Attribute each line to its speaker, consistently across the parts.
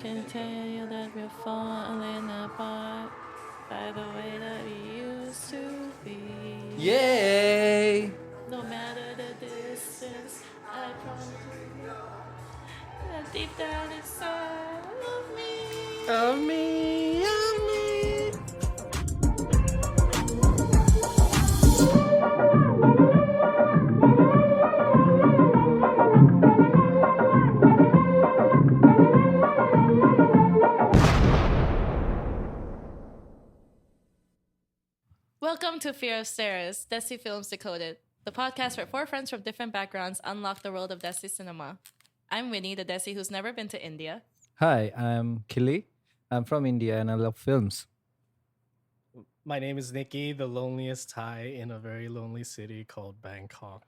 Speaker 1: can tell that we're falling apart by the way that we used to be.
Speaker 2: Yay!
Speaker 1: No matter the distance, I promise you that deep down inside of me.
Speaker 2: Of me, of me.
Speaker 1: Welcome to Fear of Stares, Desi Films Decoded, the podcast where four friends from different backgrounds unlock the world of Desi cinema. I'm Winnie, the Desi who's never been to India.
Speaker 2: Hi, I'm Kili. I'm from India and I love films.
Speaker 3: My name is Nikki, the loneliest Thai in a very lonely city called Bangkok.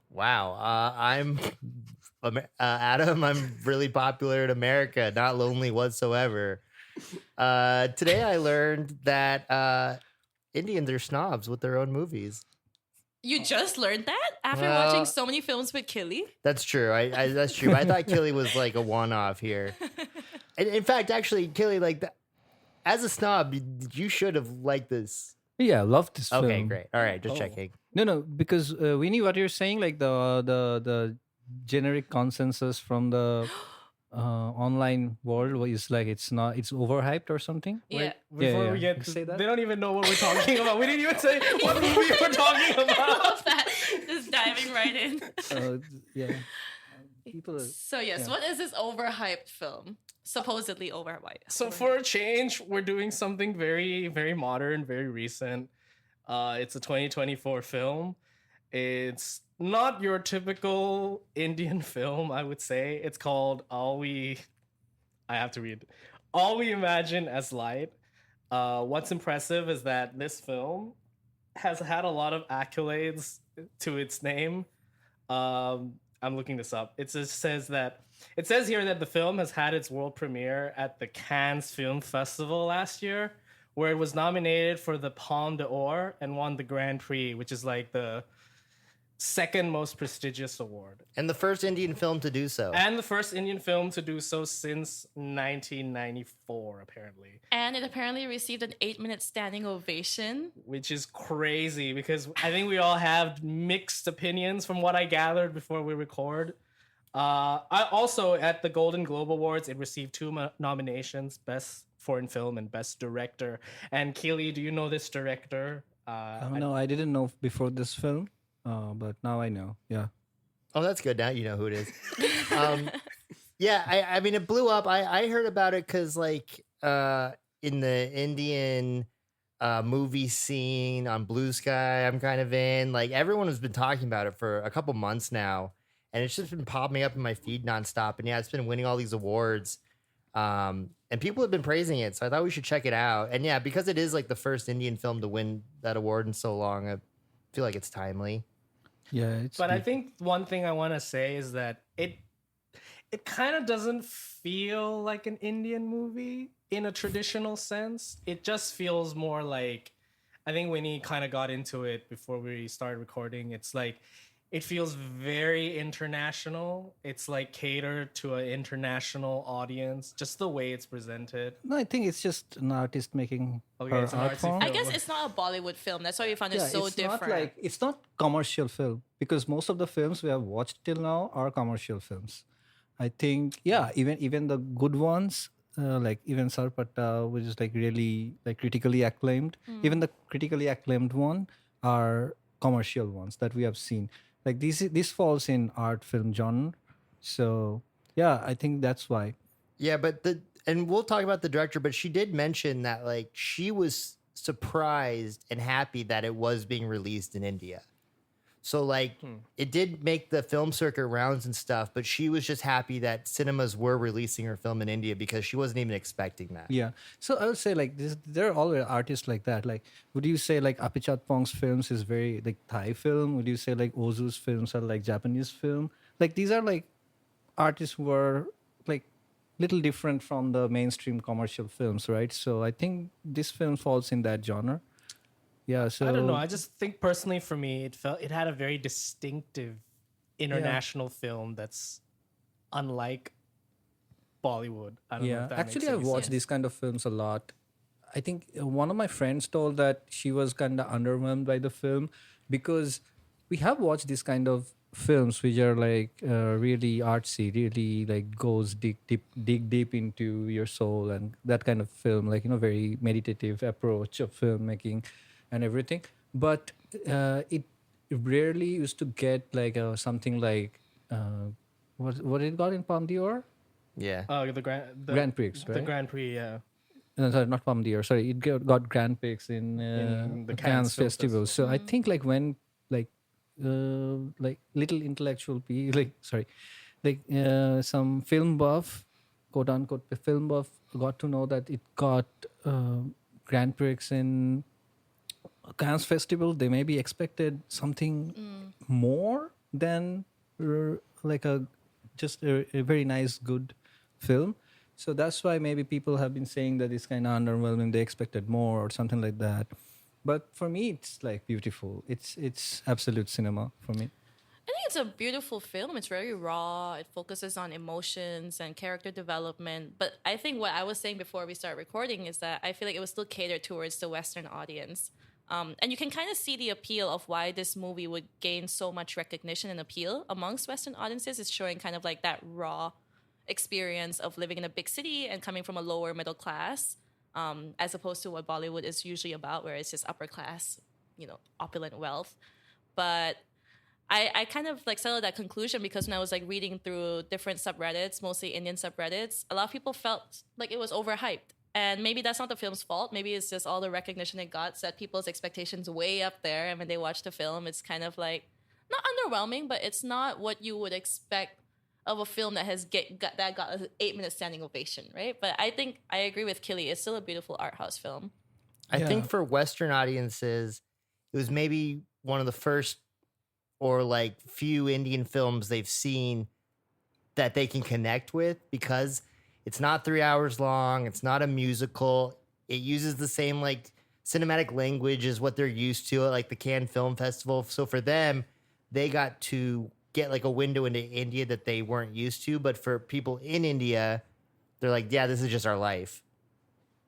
Speaker 4: Wow, I'm Adam. I'm really popular in America, not lonely whatsoever. Today I learned that Indians are snobs with their own movies.
Speaker 1: You just learned that after
Speaker 4: Well-
Speaker 1: watching so many films with Killy?
Speaker 4: That's true. That's true. I thought Killy was like a one-off here. And in fact, actually, Killy, as a snob, you should have liked this.
Speaker 2: Yeah, I love this film.
Speaker 4: Okay, great. All right, just
Speaker 3: Oh.
Speaker 4: checking.
Speaker 2: No, because Winnie, what you're saying, like the generic consensus from the online world is like it's overhyped or something.
Speaker 1: Yeah.
Speaker 3: Before we
Speaker 2: yeah.
Speaker 3: get
Speaker 2: You
Speaker 3: to,
Speaker 2: say that?
Speaker 3: they don't even know what we're talking about. We didn't even say what movie we're talking
Speaker 1: I
Speaker 3: about.
Speaker 1: love that. Just diving right in.
Speaker 2: Yeah, people.
Speaker 1: So, yes,
Speaker 2: yeah.
Speaker 1: what is this overhyped film? Supposedly overhyped.
Speaker 3: So for a change, we're doing something very, very modern, very recent. It's a 2024 film. It's not your typical Indian film, I would say. It's called I have to read. All We Imagine as Light. What's impressive is that this film has had a lot of accolades to its name. I'm looking this up. It says here that the film has had its world premiere at the Cannes Film Festival last year, where it was nominated for the Palme d'Or and won the Grand Prix, which is like the second most prestigious award.
Speaker 4: And the first Indian film to do so.
Speaker 3: And the first Indian film to do so since 1994, apparently.
Speaker 1: And it apparently received an 8-minute standing ovation.
Speaker 3: Which is crazy because I think we all have mixed opinions from what I gathered before we record. I also, at the Golden Globe Awards, it received two nominations, Best Foreign Film and Best Director. And Keely, do you know this director?
Speaker 2: No, I didn't know before this film, but now I know. Yeah.
Speaker 4: Oh, that's good. Now you know who it is. Yeah, I mean, it blew up. I heard about it because, in the Indian movie scene on Blue Sky, I'm kind of in. Like, everyone has been talking about it for a couple months now, and it's just been popping up in my feed nonstop. And yeah, it's been winning all these awards. And people have been praising it, so I thought we should check it out. And yeah, because it is like the first Indian film to win that award in so long, I feel like it's timely.
Speaker 2: Yeah.
Speaker 3: But I think one thing I want to say is that it kind of doesn't feel like an Indian movie in a traditional sense. It just feels more like, I think Winnie kind of got into it before we started recording. It's like, it feels very international. It's like catered to an international audience, just the way it's presented.
Speaker 2: No, I think it's just an artist making
Speaker 3: Okay,
Speaker 2: her
Speaker 3: it's an
Speaker 2: art
Speaker 3: artsy
Speaker 2: form.
Speaker 1: I
Speaker 3: film.
Speaker 1: guess it's not a Bollywood film. That's why we found it
Speaker 2: Yeah,
Speaker 1: so
Speaker 2: it's
Speaker 1: different.
Speaker 2: not like it's not commercial film because most of the films we have watched till now are commercial films. I think even the good ones like even Sarpata, which is like really like critically acclaimed. Even the critically acclaimed one are commercial ones that we have seen. Like this falls in art film genre. So yeah, I think that's why.
Speaker 4: Yeah, but and we'll talk about the director, but she did mention that like she was surprised and happy that it was being released in India. So like it did make the film circuit rounds and stuff, but she was just happy that cinemas were releasing her film in India because she wasn't even expecting that.
Speaker 2: Yeah. So I would say like there are always artists like that. Like, would you say like Apichat Pong's films is very like Thai film? Would you say like Ozu's films are like Japanese film? Like these are like artists who are like little different from the mainstream commercial films, right? So I think this film falls in that genre. Yeah. So
Speaker 3: I don't know. I just think personally for me, it had a very distinctive international film that's unlike Bollywood. I don't know
Speaker 2: Yeah,
Speaker 3: if that
Speaker 2: actually,
Speaker 3: makes
Speaker 2: I
Speaker 3: any
Speaker 2: watched
Speaker 3: sense.
Speaker 2: these kind of films a lot. I think one of my friends told that she was kind of underwhelmed by the film because we have watched these kind of films which are like really artsy, really like goes dig deep into your soul, and that kind of film, like very meditative approach of filmmaking and everything. But it rarely used to get like something like what it got in Palme d'Or.
Speaker 4: Yeah.
Speaker 2: Grand Prix,
Speaker 3: the
Speaker 2: right?
Speaker 3: Grand Prix, yeah,
Speaker 2: No, sorry, not Palme d'Or. Sorry, it got Grand Prix in
Speaker 3: in the
Speaker 2: Cannes
Speaker 3: Cannes Film
Speaker 2: Festival. So I think like when like little intellectual people, like sorry, like some film buff, quote unquote film buff, got to know that it got Grand Prix in Cannes Festival. They maybe expected something more than like a very nice good film. So that's why maybe people have been saying that it's kind of underwhelming. They expected more or something like that. But for me, it's like beautiful. It's absolute cinema for me.
Speaker 1: I think it's a beautiful film. It's very raw. It focuses on emotions and character development. But I think what I was saying before we start recording is that I feel like it was still catered towards the Western audience. And you can kind of see the appeal of why this movie would gain so much recognition and appeal amongst Western audiences. It's showing kind of like that raw experience of living in a big city and coming from a lower middle class, as opposed to what Bollywood is usually about, where it's just upper class, opulent wealth. But I kind of like settled that conclusion because when I was like reading through different subreddits, mostly Indian subreddits, a lot of people felt like it was overhyped. And maybe that's not the film's fault. Maybe it's just all the recognition it got set people's expectations way up there. And when they watch the film, it's kind of like not underwhelming, but it's not what you would expect of a film that has got an 8-minute standing ovation, right? But I think I agree with Killy. It's still a beautiful art house film.
Speaker 4: I
Speaker 2: Yeah.
Speaker 4: think for Western audiences, it was maybe one of the first or like few Indian films they've seen that they can connect with because it's not 3 hours long. It's not a musical. It uses the same like cinematic language as what they're used to at like the Cannes Film Festival. So for them, they got to get like a window into India that they weren't used to. But for people in India, they're like, yeah, this is just our life.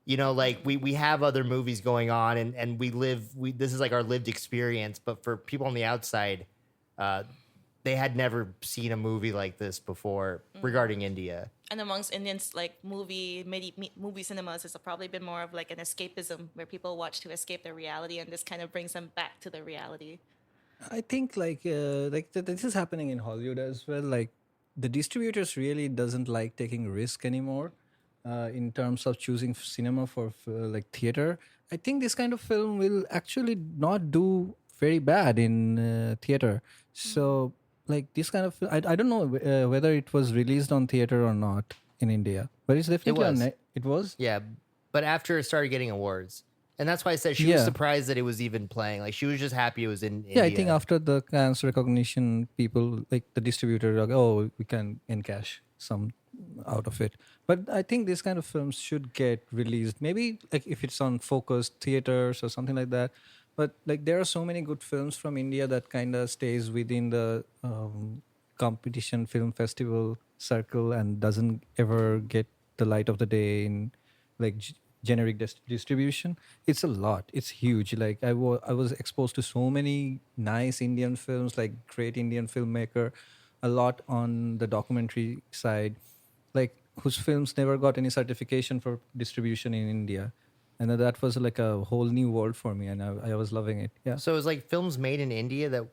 Speaker 4: Like we have other movies going on and this is like our lived experience. But for people on the outside, they had never seen a movie like this before regarding India.
Speaker 1: And amongst Indians, like movie cinemas has probably been more of like an escapism where people watch to escape their reality, and this kind of brings them back to the reality.
Speaker 2: I think this is happening in Hollywood as well. Like the distributors really doesn't like taking risk anymore in terms of choosing cinema for like theater. I think this kind of film will actually not do very bad in theater. So like this kind of I don't know whether it was released on theater or not in India, but it's definitely
Speaker 4: was.
Speaker 2: It was.
Speaker 4: Yeah, but after it started getting awards. And that's why I said she was
Speaker 2: Yeah.
Speaker 4: surprised that it was even playing. Like she was just happy it was in India.
Speaker 2: Yeah, I think after the Cannes recognition, people like the distributor, like, oh, we can encash some out of it. But I think this kind of films should get released. Maybe like if it's on focused theaters or something like that. But like there are so many good films from India that kind of stays within the competition film festival circle and doesn't ever get the light of the day in like generic distribution. It's a lot. It's huge. Like I was exposed to so many nice Indian films, like great Indian filmmaker, a lot on the documentary side, like whose films never got any certification for distribution in India. And that was like a whole new world for me, and I was loving it. Yeah.
Speaker 4: So it was like films made in India that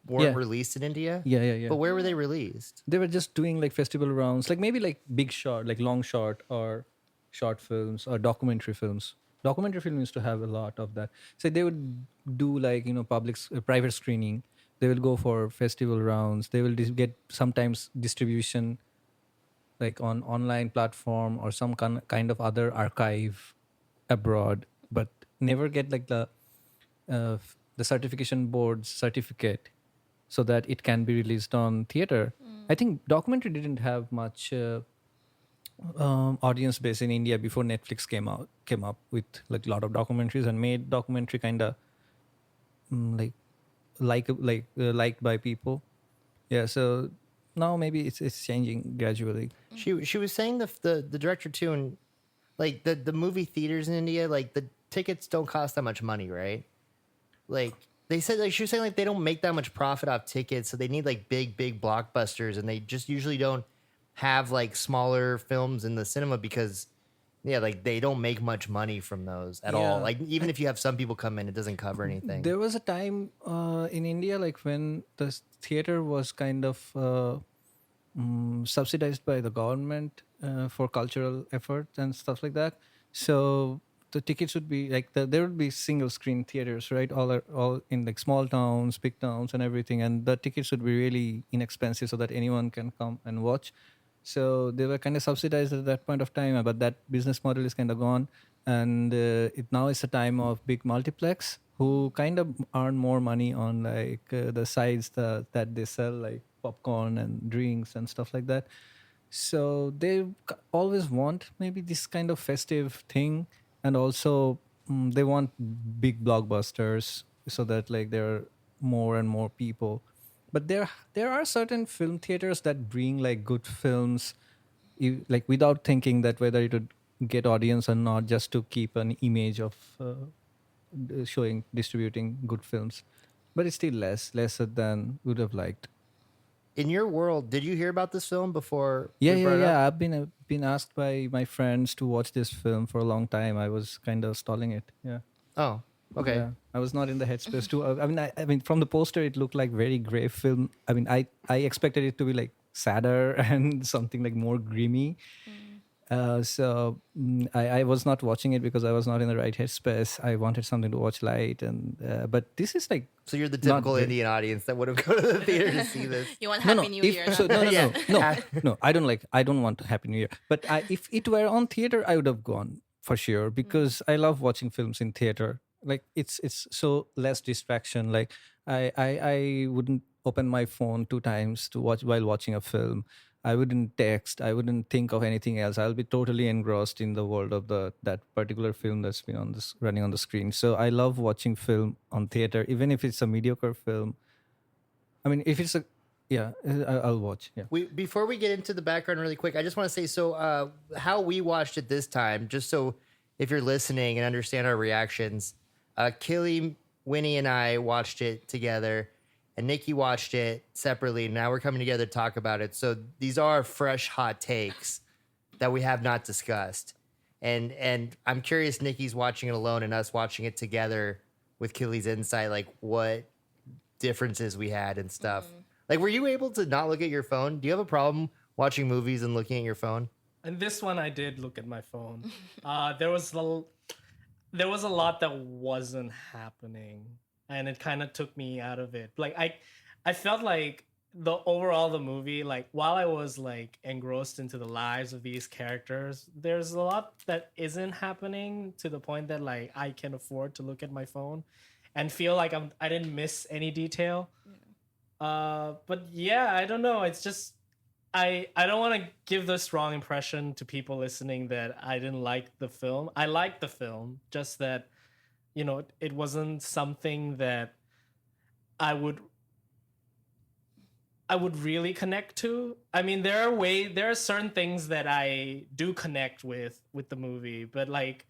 Speaker 4: weren't
Speaker 2: Yeah.
Speaker 4: released in India?
Speaker 2: Yeah.
Speaker 4: But where were they released?
Speaker 2: They were just doing like festival rounds, like maybe like big short, like long short or short films or documentary films. Documentary film used to have a lot of that. So they would do like private screening. They will go for festival rounds. They will get sometimes distribution, like on online platform or some kind of other archive abroad, but never get like the certification board's certificate so that it can be released on theater. I think documentary didn't have much audience base in India before Netflix came up with like a lot of documentaries and made documentary kind of liked by people. Yeah, so now maybe it's changing gradually.
Speaker 4: She was saying the director too, and like the movie theaters in India, like the tickets don't cost that much money, right? Like they said, like she was saying, like they don't make that much profit off tickets, so they need like big blockbusters, and they just usually don't have like smaller films in the cinema because yeah, like they don't make much money from those at all.
Speaker 2: Yeah.
Speaker 4: Like even if you have some people come in, it doesn't cover anything.
Speaker 2: There was a time in India, like when the theater was kind of subsidized by the government for cultural efforts and stuff like that. So the tickets would be like there would be single screen theaters, right? All in like small towns, big towns, and everything. And the tickets would be really inexpensive, so that anyone can come and watch. So they were kind of subsidized at that point of time, but that business model is kind of gone. And now it's a time of big multiplex who kind of earn more money on like the sides that they sell, like popcorn and drinks and stuff like that. So they always want maybe this kind of festive thing, and also they want big blockbusters so that like there are more and more people. But there are certain film theaters that bring like good films, like without thinking that whether it would get audience or not, just to keep an image of distributing good films. But it's still lesser than would have liked.
Speaker 4: In your world, did you hear about this film before?
Speaker 2: Yeah,
Speaker 4: we
Speaker 2: yeah,
Speaker 4: brought it up?
Speaker 2: yeah. I've been asked by my friends to watch this film for a long time. I was kind of stalling it. Yeah.
Speaker 4: Oh, okay.
Speaker 2: Yeah, I was not in the headspace to. I mean, from the poster, it looked like very grave film. I mean, I expected it to be like sadder and something like more grimy. I was not watching it because I was not in the right headspace. I wanted something to watch light, and but this is like.
Speaker 4: So you're the
Speaker 2: Not
Speaker 4: typical
Speaker 2: very-
Speaker 4: Indian audience that would have gone to the theater to see this.
Speaker 1: You want Happy New Year?
Speaker 2: So, no,
Speaker 4: Yeah.
Speaker 2: no. I don't want Happy New Year. But if it were on theater, I would have gone for sure because I love watching films in theater. Like it's so less distraction. Like I wouldn't open my phone 2 times to watch while watching a film. I wouldn't text. I wouldn't think of anything else. I'll be totally engrossed in the world of that particular film that's been on this running on the screen. So I love watching film on theater, even if it's a mediocre film. I mean, if it's I'll watch. Yeah.
Speaker 4: Before we get into the background really quick, I just want to say how we watched it this time, just so if you're listening and understand our reactions. Killy, Winnie, and I watched it together, and Nikki watched it separately. Now we're coming together to talk about it. So these are fresh, hot takes that we have not discussed. And I'm curious, Nikki's watching it alone and us watching it together with Killy's insight, like what differences we had and stuff. Like, were you able to not look at your phone? Do you have a problem watching movies and looking at your phone?
Speaker 3: And this one, I did look at my phone. There was a lot that wasn't happening, and it kind of took me out of it. Like I felt like the movie, like while I was like engrossed into the lives of these characters, there's a lot that isn't happening to the point that like I can afford to look at my phone and feel like I didn't miss any detail. But yeah, I don't know. It's just I don't want to give this wrong impression to people listening that I didn't like the film. I liked the film, just that, you know, it wasn't something that I would really connect to. I mean, there are certain things that I do connect with the movie, but like,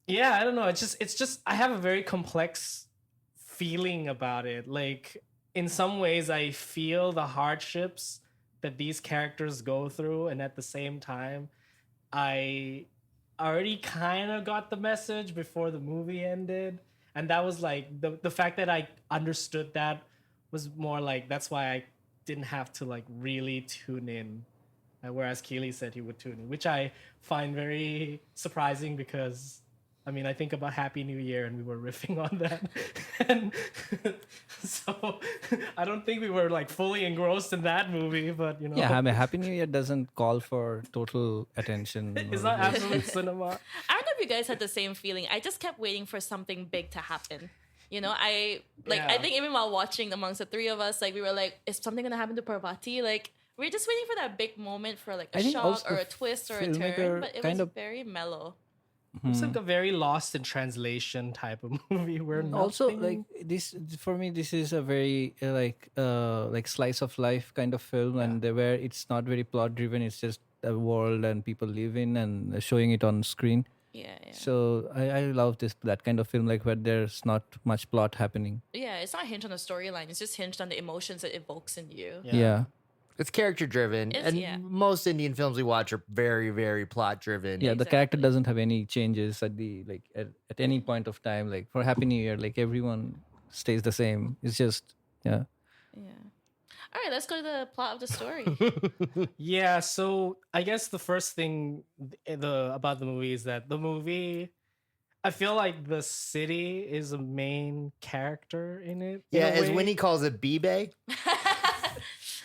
Speaker 3: yeah, I don't know. It's just I have a very complex feeling about it. Like, in some ways, I feel the hardships that these characters go through, and at the same time, I already kind of got the message before the movie ended, and that was like the fact that I understood that was more like that's why I didn't have to like really tune in, whereas Keely said he would tune in, which I find very surprising because. I mean, I think about Happy New Year and we were riffing on that. And so I don't think we were like fully engrossed in that movie, but you know.
Speaker 2: Yeah, I mean, Happy New Year doesn't call for total attention.
Speaker 3: It's not absolute cinema.
Speaker 1: I don't know if you guys had the same feeling. I just kept waiting for something big to happen. You know, I
Speaker 3: Yeah.
Speaker 1: think even while watching amongst the three of us, like we were like, is something gonna happen to Parvati? Like we're just waiting for that big moment for like
Speaker 2: I
Speaker 1: a
Speaker 2: think
Speaker 1: shock
Speaker 2: also
Speaker 1: or
Speaker 2: the
Speaker 1: a twist or a
Speaker 2: filmmaker
Speaker 1: turn. But it
Speaker 2: kind
Speaker 1: was
Speaker 2: of-
Speaker 1: very mellow.
Speaker 3: It's like a very lost in translation type of movie where
Speaker 2: Also,
Speaker 3: nothing-
Speaker 2: like this for me, this is a very like slice of life kind of film, and where it's not very plot driven. It's just a world and people live in and showing it on screen.
Speaker 1: Yeah, yeah.
Speaker 2: So I love that kind of film, like where there's not much plot happening.
Speaker 1: Yeah, it's not hinged on the storyline. It's just hinged on the emotions it evokes in you.
Speaker 2: Yeah.
Speaker 4: It's character driven,
Speaker 1: It's-
Speaker 4: and
Speaker 1: yeah.
Speaker 4: most Indian films we watch are very, very plot driven.
Speaker 2: Yeah, the character
Speaker 1: Exactly.
Speaker 2: doesn't have any changes at the at any point of time. Like for Happy New Year, like everyone stays the same. It's just
Speaker 1: Yeah. All right, let's go to the plot of the story.
Speaker 3: Yeah, so I guess the first thing about the movie is that the movie, I feel like the city is a main character in it. in
Speaker 4: Yeah,
Speaker 3: a
Speaker 4: as
Speaker 3: way.
Speaker 4: Winnie calls it, B-Bay.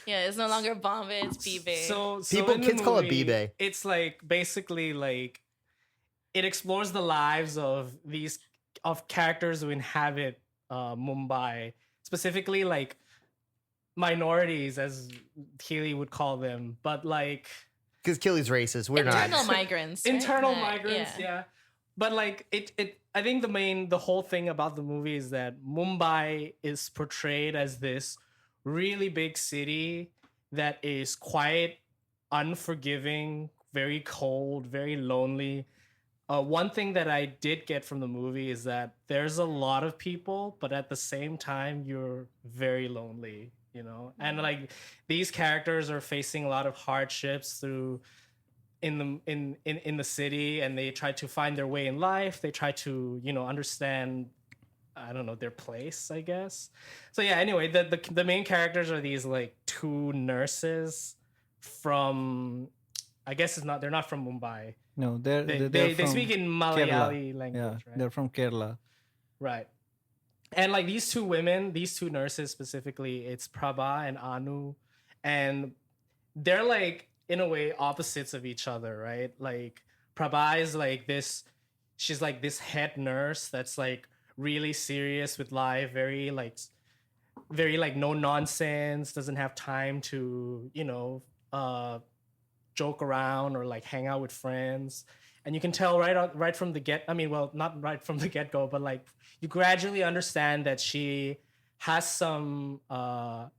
Speaker 1: Yeah, it's no longer Bombay, it's B-Bay.
Speaker 3: So
Speaker 4: People-
Speaker 3: in the
Speaker 4: kids call it
Speaker 3: movie,
Speaker 4: B-Bay.
Speaker 3: It's like basically like it explores the lives of these characters who inhabit Mumbai, specifically like minorities, as Keely would call them, but like
Speaker 4: Because Killy's racist. We're
Speaker 1: Internal
Speaker 4: not.
Speaker 1: migrants. Right?
Speaker 3: internal
Speaker 1: Like,
Speaker 3: migrants, yeah. But like it I think the whole thing about the movie is that Mumbai is portrayed as this really big city that is quite unforgiving, very cold, very lonely. One thing that I did get from the movie is that there's a lot of people, but at the same time, you're very lonely, you know? And like these characters are facing a lot of hardships through in the city, and they try to find their way in life. They try to, you know, understand, I don't know, their place, I guess. So yeah, anyway, the main characters are these like two nurses from, I guess they're not from Mumbai.
Speaker 2: no,
Speaker 3: They
Speaker 2: from
Speaker 3: speak in Malayali language,
Speaker 2: Yeah,
Speaker 3: right?
Speaker 2: they're from Kerala.
Speaker 3: Right. And like these two women, these two nurses specifically, it's Prabha and Anu, and they're like in a way opposites of each other, right? Like Prabha is like this, she's like this head nurse that's like really serious with life, very like no nonsense, doesn't have time to, you know, joke around or like hang out with friends. And you can tell right from the not right from the get-go, but like you gradually understand that she has some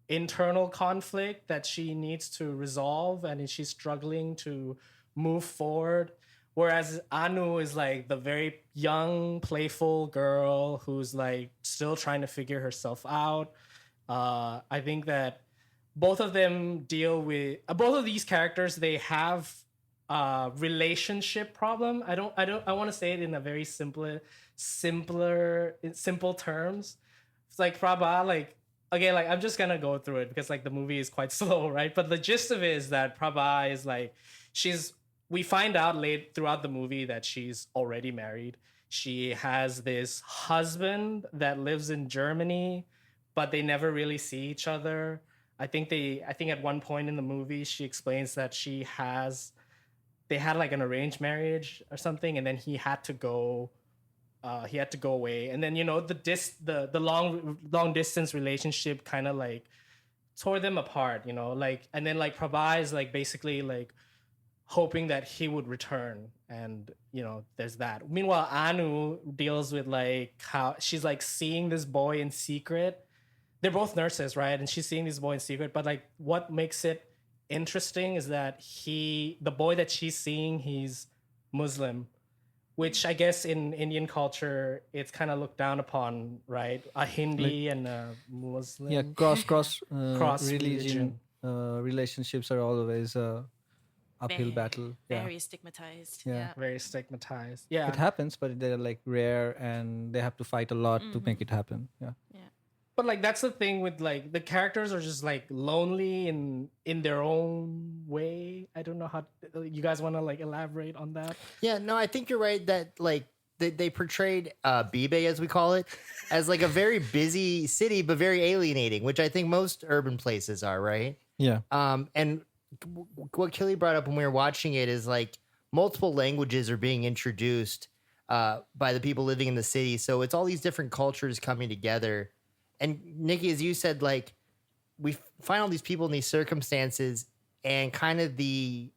Speaker 3: internal conflict that she needs to resolve, and she's struggling to move forward. Whereas Anu is like the very young, playful girl who's like still trying to figure herself out. I think that both of them deal with both of these characters. They have a relationship problem. I want to say it in a very simple terms. It's like Prabha, like, again, like I'm just gonna go through it because like the movie is quite slow, right? But the gist of it is that Prabha is like, we find out late throughout the movie that she's already married. She has this husband that lives in Germany, but they never really see each other. I think at one point in the movie she explains that they had like an arranged marriage or something, and then he had to go away, and then, you know, the long distance relationship kind of like tore them apart, you know, like, and then like Prabha is like basically like hoping that he would return, and, you know, there's that. Meanwhile, Anu deals with like how she's like seeing this boy in secret. They're both nurses, right? And she's seeing this boy in secret, but like what makes it interesting is that the boy that she's seeing, he's Muslim, which I guess in Indian culture it's kind of looked down upon, right? A Hindi and a Muslim.
Speaker 2: Yeah, cross
Speaker 3: religion.
Speaker 2: relationships are always uphill battle. Yeah,
Speaker 1: Very stigmatized.
Speaker 2: Yeah.
Speaker 1: Yeah.
Speaker 3: Very stigmatized. Yeah.
Speaker 2: it happens, but they're like rare, and they have to fight a lot to make it happen. Yeah.
Speaker 3: But like that's the thing with like the characters are just like lonely in their own way. I don't know how you guys want to like elaborate on that.
Speaker 4: Yeah, no, I think you're right that like they portrayed B-Bay, as we call it, as like a very busy city, but very alienating, which I think most urban places are, right?
Speaker 2: Yeah.
Speaker 4: And what Kelly brought up when we were watching it is like multiple languages are being introduced by the people living in the city. So it's all these different cultures coming together. And Nikki, as you said, like we find all these people in these circumstances, and kind of the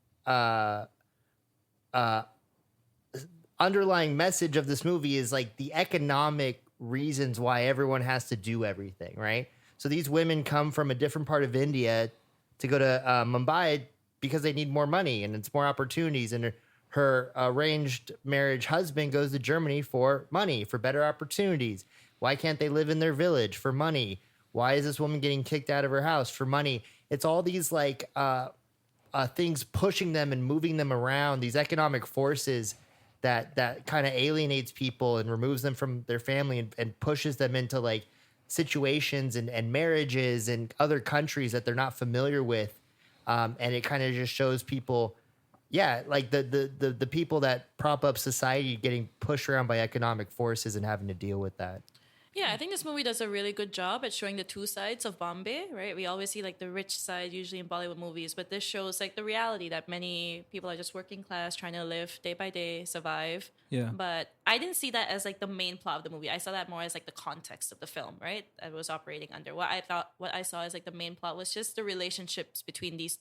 Speaker 4: underlying message of this movie is like the economic reasons why everyone has to do everything, right? So these women come from a different part of India to go to Mumbai because they need more money and it's more opportunities. And her arranged marriage husband goes to Germany for money, for better opportunities. Why can't they live in their village for money? Why is this woman getting kicked out of her house for money? It's all these like things pushing them and moving them around, these economic forces that kind of alienates people and removes them from their family and pushes them into like situations and marriages and other countries that they're not familiar with. And it kind of just shows people, like the people that prop up society getting pushed around by economic forces and having to deal with that.
Speaker 1: Yeah, I think this movie does a really good job at showing the two sides of Bombay, right? We always see like the rich side usually in Bollywood movies, but this shows like the reality that many people are just working class, trying to live day by day, survive.
Speaker 2: Yeah.
Speaker 1: But I didn't see that as like the main plot of the movie. I saw that more as like the context of the film, right? I was operating under. What I saw as like the main plot was just the relationships between these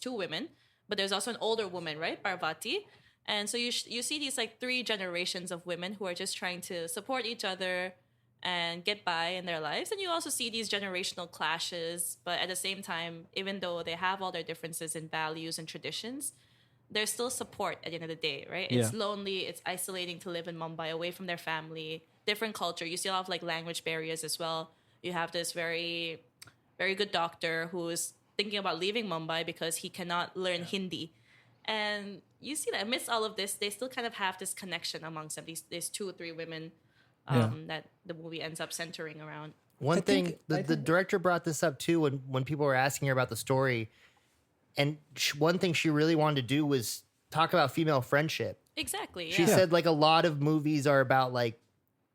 Speaker 1: two women. But there's also an older woman, right? Parvati. And so you see these like three generations of women who are just trying to support each other and get by in their lives. And you also see these generational clashes, but at the same time, even though they have all their differences in values and traditions, there's still support at the end of the day, right?
Speaker 2: Yeah.
Speaker 1: It's lonely, it's isolating to live in Mumbai away from their family, different culture. You see a lot of like language barriers as well. You have this very, very good doctor who's thinking about leaving Mumbai because he cannot learn Hindi. And you see that amidst all of this, they still kind of have this connection amongst them, these two or three women that the movie ends up centering around.
Speaker 4: One thing, the director brought this up too when people were asking her about the story. And one thing she really wanted to do was talk about female friendship.
Speaker 1: Exactly.
Speaker 4: She said like a lot of movies are about like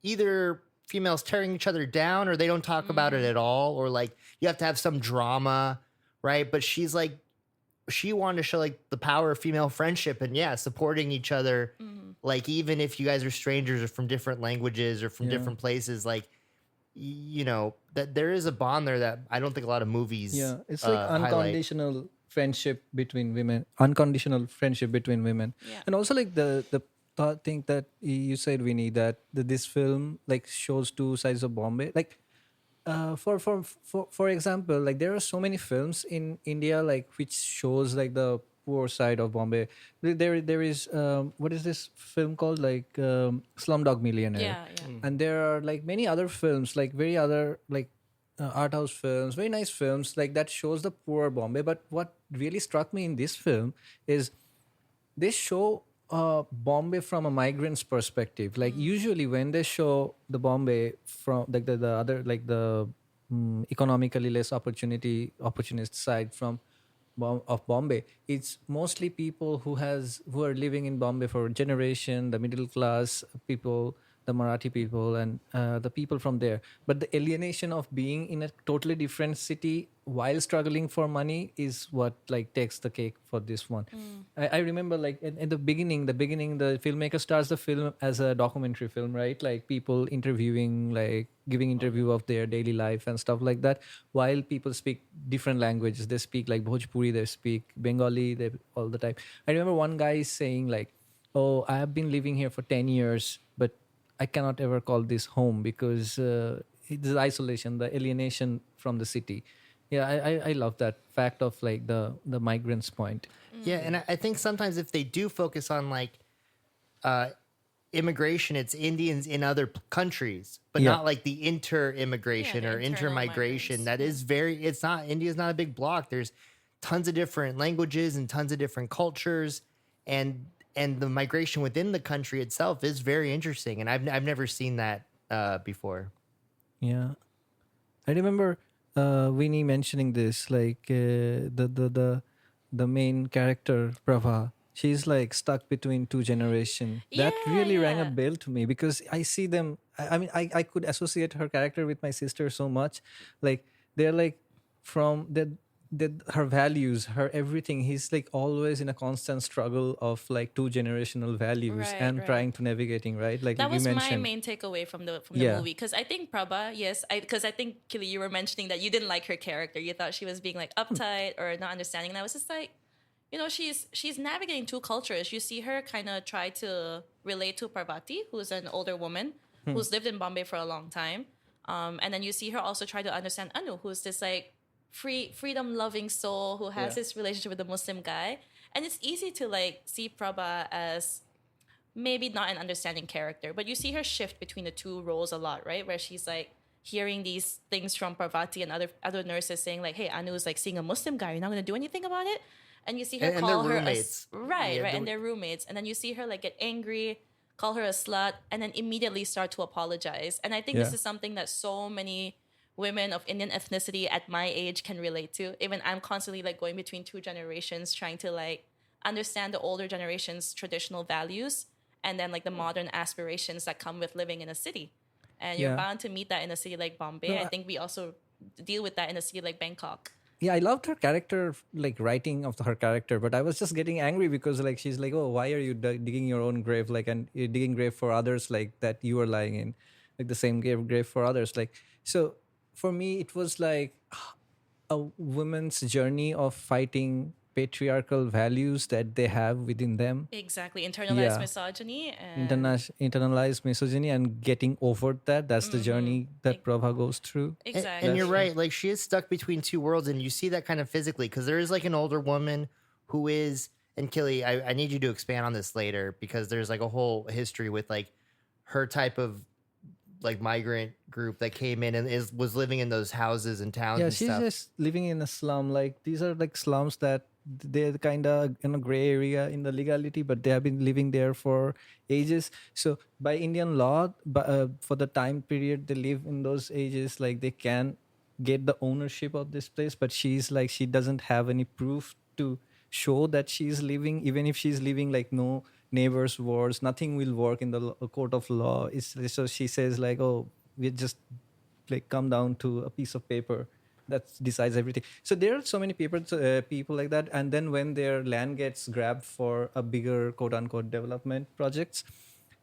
Speaker 4: either females tearing each other down or they don't talk about it at all, or like you have to have some drama, right? But she's like, she wanted to show like the power of female friendship and supporting each other. Like even if you guys are strangers or from different languages or from different places, like, you know, that there is a bond there that I don't think a lot of movies
Speaker 2: it's like unconditional friendship between women, unconditional friendship between women. And also like the thought thing that you said, Vinny, that this film like shows two sides of Bombay. Like for example, like there are so many films in India like which shows like the poor side of Bombay. There is what is this film called, like Slumdog Millionaire. And there are like many other films, like very other like art house films, very nice films like that shows the poor Bombay. But what really struck me in this film is they show Bombay from a migrant's perspective. Like usually when they show the Bombay from like the other like the economically less opportunist side of Bombay, it's mostly people who are living in Bombay for a generation, the middle class people, the Marathi people, and the people from there. But the alienation of being in a totally different city while struggling for money is what like takes the cake for this one. I remember like at the beginning, the filmmaker starts the film as a documentary film, right? Like people interviewing, like giving interview of their daily life and stuff like that. While people speak different languages, they speak like Bhojpuri, they speak Bengali, all the time. I remember one guy saying like, "Oh, I have been living here for 10 years, but I cannot ever call this home because the isolation, the alienation from the city." Yeah, I love that fact of like the migrants point.
Speaker 4: Yeah, and I think sometimes if they do focus on like immigration, it's Indians in other countries, but not like the inter-immigration or inter-migration. That is India's not a big block. There's tons of different languages and tons of different cultures, and the migration within the country itself is very interesting. And I've never seen that before.
Speaker 2: Yeah, I remember Winnie mentioning this, like the main character Prabha. She's like stuck between two generations. That really rang a bell to me because I see them. I mean, I could associate her character with my sister so much. Like they're like from her values, her everything. He's like always in a constant struggle of like two generational values and trying to navigating, right? Like
Speaker 1: that was
Speaker 2: you mentioned.
Speaker 1: my main takeaway from the movie, because I think Prabha, because I think Kili, you were mentioning that you didn't like her character. You thought she was being like uptight or not understanding, and I was just like, she's navigating two cultures. You see her kind of try to relate to Parvati, who's an older woman who's lived in Bombay for a long time, and then you see her also try to understand Anu, who's this like freedom loving soul who has this relationship with a Muslim guy, and it's easy to like see Prabha as maybe not an understanding character, but you see her shift between the two roles a lot, right? Where she's like hearing these things from Parvati and other nurses saying like, "Hey, Anu is like seeing a Muslim guy. You're not going to do anything about it." And you see her
Speaker 4: And
Speaker 1: call
Speaker 4: they're
Speaker 1: her
Speaker 4: roommates.
Speaker 1: right, and they're roommates. And then you see her like get angry, call her a slut, and then immediately start to apologize. And I think this is something that so many women of Indian ethnicity at my age can relate to. Even I'm constantly like going between two generations, trying to like understand the older generation's traditional values and then like the modern aspirations that come with living in a city. And you're bound to meet that in a city like Bombay.
Speaker 2: No,
Speaker 1: I think we also deal with that in a city like Bangkok.
Speaker 2: Yeah, I loved her character, like writing of her character, but I was just getting angry because like she's like, oh, why are you digging your own grave, like, and you're digging grave for others, like that you are lying in, like the same grave for others, like. So for me, it was like a woman's journey of fighting patriarchal values that they have within them.
Speaker 1: Exactly. Internalized misogyny and
Speaker 2: Internalized misogyny and getting over that. That's the journey that Prabha goes through.
Speaker 1: exactly.
Speaker 4: And you're right. Like she is stuck between two worlds, and you see that kind of physically because there is like an older woman who is. And Killy, I need you to expand on this later because there's like a whole history with like her type of like migrant group that came in and was living in those houses and towns.
Speaker 2: Yeah,
Speaker 4: and
Speaker 2: she's
Speaker 4: stuff.
Speaker 2: just living in a slum. Like these are like slums that they're kind of in a gray area in the legality, but they have been living there for ages. So by Indian law, for the time period they live in those ages, like they can get the ownership of this place. But she's like she doesn't have any proof to show that she's living, even if she's living like no neighbors wars, nothing will work in the court of law. So she says like, oh, we just like come down to a piece of paper that decides everything. So there are so many people like that, and then when their land gets grabbed for a bigger quote unquote development projects,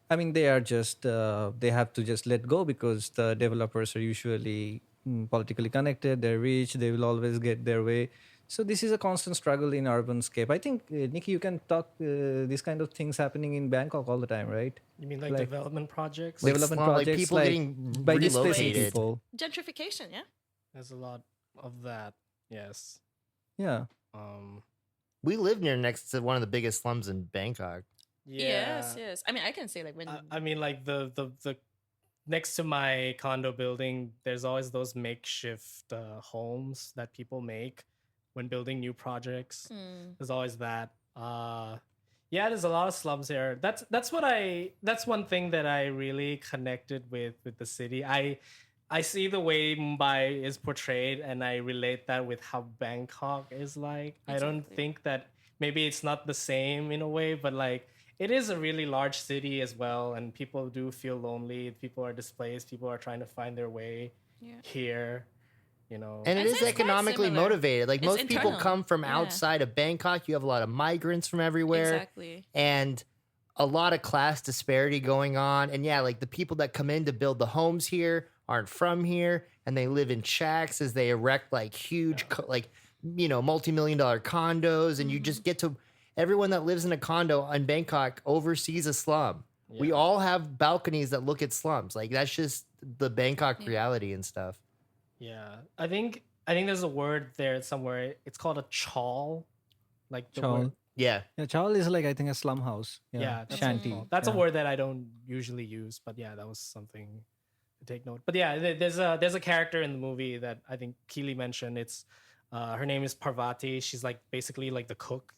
Speaker 2: I mean they are just they have to just let go because the developers are usually politically connected, they're rich, they will always get their way. So this is a constant struggle in urbanscape. I think Nikki, you can talk these kind of things happening in Bangkok all the time, right?
Speaker 3: You mean like development projects?
Speaker 4: Like
Speaker 2: Development
Speaker 4: slum, like
Speaker 2: projects,
Speaker 4: people getting
Speaker 2: by displacing
Speaker 4: relocated.
Speaker 2: people.
Speaker 1: Gentrification, yeah.
Speaker 3: There's a lot of that. Yes.
Speaker 2: Yeah.
Speaker 4: We live next to one of the biggest slums in Bangkok.
Speaker 3: Yeah.
Speaker 1: Yes. I mean, I can say like when
Speaker 3: I mean, like the next to my condo building, there's always those makeshift homes that people make when building new projects. There's always that. Yeah, there's a lot of slums here. That's one thing that I really connected with the city. I see the way Mumbai is portrayed and I relate that with how Bangkok is like. I don't
Speaker 1: Exactly.
Speaker 3: think that maybe it's not the same in a way, but like it is a really large city as well, and people do feel lonely. People are displaced. People are trying to find their way here, you know.
Speaker 4: And it
Speaker 1: It's
Speaker 4: is
Speaker 1: quite
Speaker 4: economically
Speaker 1: similar.
Speaker 4: motivated. Like
Speaker 1: It's
Speaker 4: most people
Speaker 1: internal.
Speaker 4: come from
Speaker 1: Yeah.
Speaker 4: outside of Bangkok. You have a lot of migrants from everywhere.
Speaker 1: exactly.
Speaker 4: And a lot of class disparity going on. And yeah, like the people that come in to build the homes here aren't from here, and they live in shacks as they erect like huge, like, you know, multi-million-dollar condos. And you just get to, everyone that lives in a condo in Bangkok oversees a slum. We all have balconies that look at slums. Like that's just the Bangkok reality and stuff.
Speaker 3: Yeah, I think there's a word there somewhere. It's called a chawl, like the
Speaker 2: Chawl.
Speaker 3: word.
Speaker 4: Yeah.
Speaker 2: Yeah, Chawl is like I think a slum house.
Speaker 3: Yeah, that's
Speaker 2: shanty.
Speaker 3: a chawl. That's
Speaker 2: Yeah.
Speaker 3: a word that I don't usually use, but yeah, that was something to take note. But yeah, there's a character in the movie that I think Keely mentioned. It's her name is Parvati. She's like basically like the cook,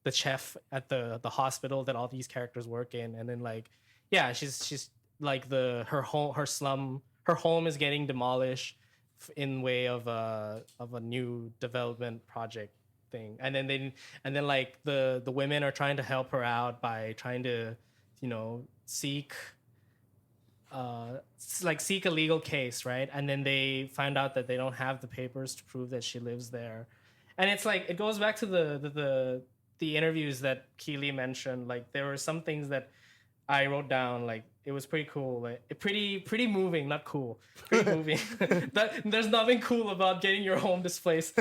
Speaker 3: the chef at the hospital that all these characters work in, and then like yeah, she's like her home is getting demolished in way of a new development project thing, and then like the women are trying to help her out by trying to, you know, seek a legal case, right? And then they find out that they don't have the papers to prove that she lives there, and it's like it goes back to the interviews that Keely mentioned. Like there were some things that I wrote down like it was pretty cool, like pretty moving, not cool, pretty moving. There's nothing cool about getting your home displaced.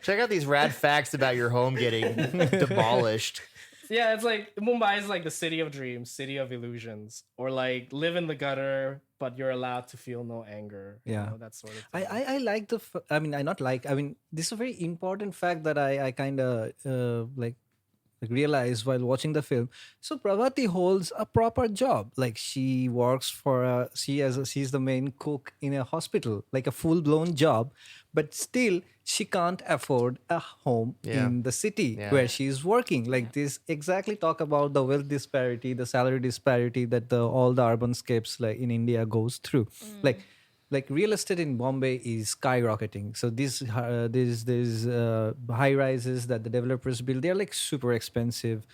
Speaker 4: Check out these rad facts about your home getting demolished.
Speaker 3: Yeah, it's like Mumbai is like the city of dreams, city of illusions, or like live in the gutter, but you're allowed to feel no anger.
Speaker 2: Yeah.
Speaker 3: You know, that sort of thing.
Speaker 2: I like I mean, I not like, I mean, this is a very important fact that I kind of like realized while watching the film. So Pravati holds a proper job. Like she works for she's the main cook in a hospital, like a full blown job, but still she can't afford a home
Speaker 4: Yeah.
Speaker 2: in the city
Speaker 4: Yeah.
Speaker 2: where she's working. Like this exactly talk about the wealth disparity, the salary disparity that all the urbanscapes like in India goes through. Like real estate in Bombay is skyrocketing. So these high rises that the developers build, they're like super expensive.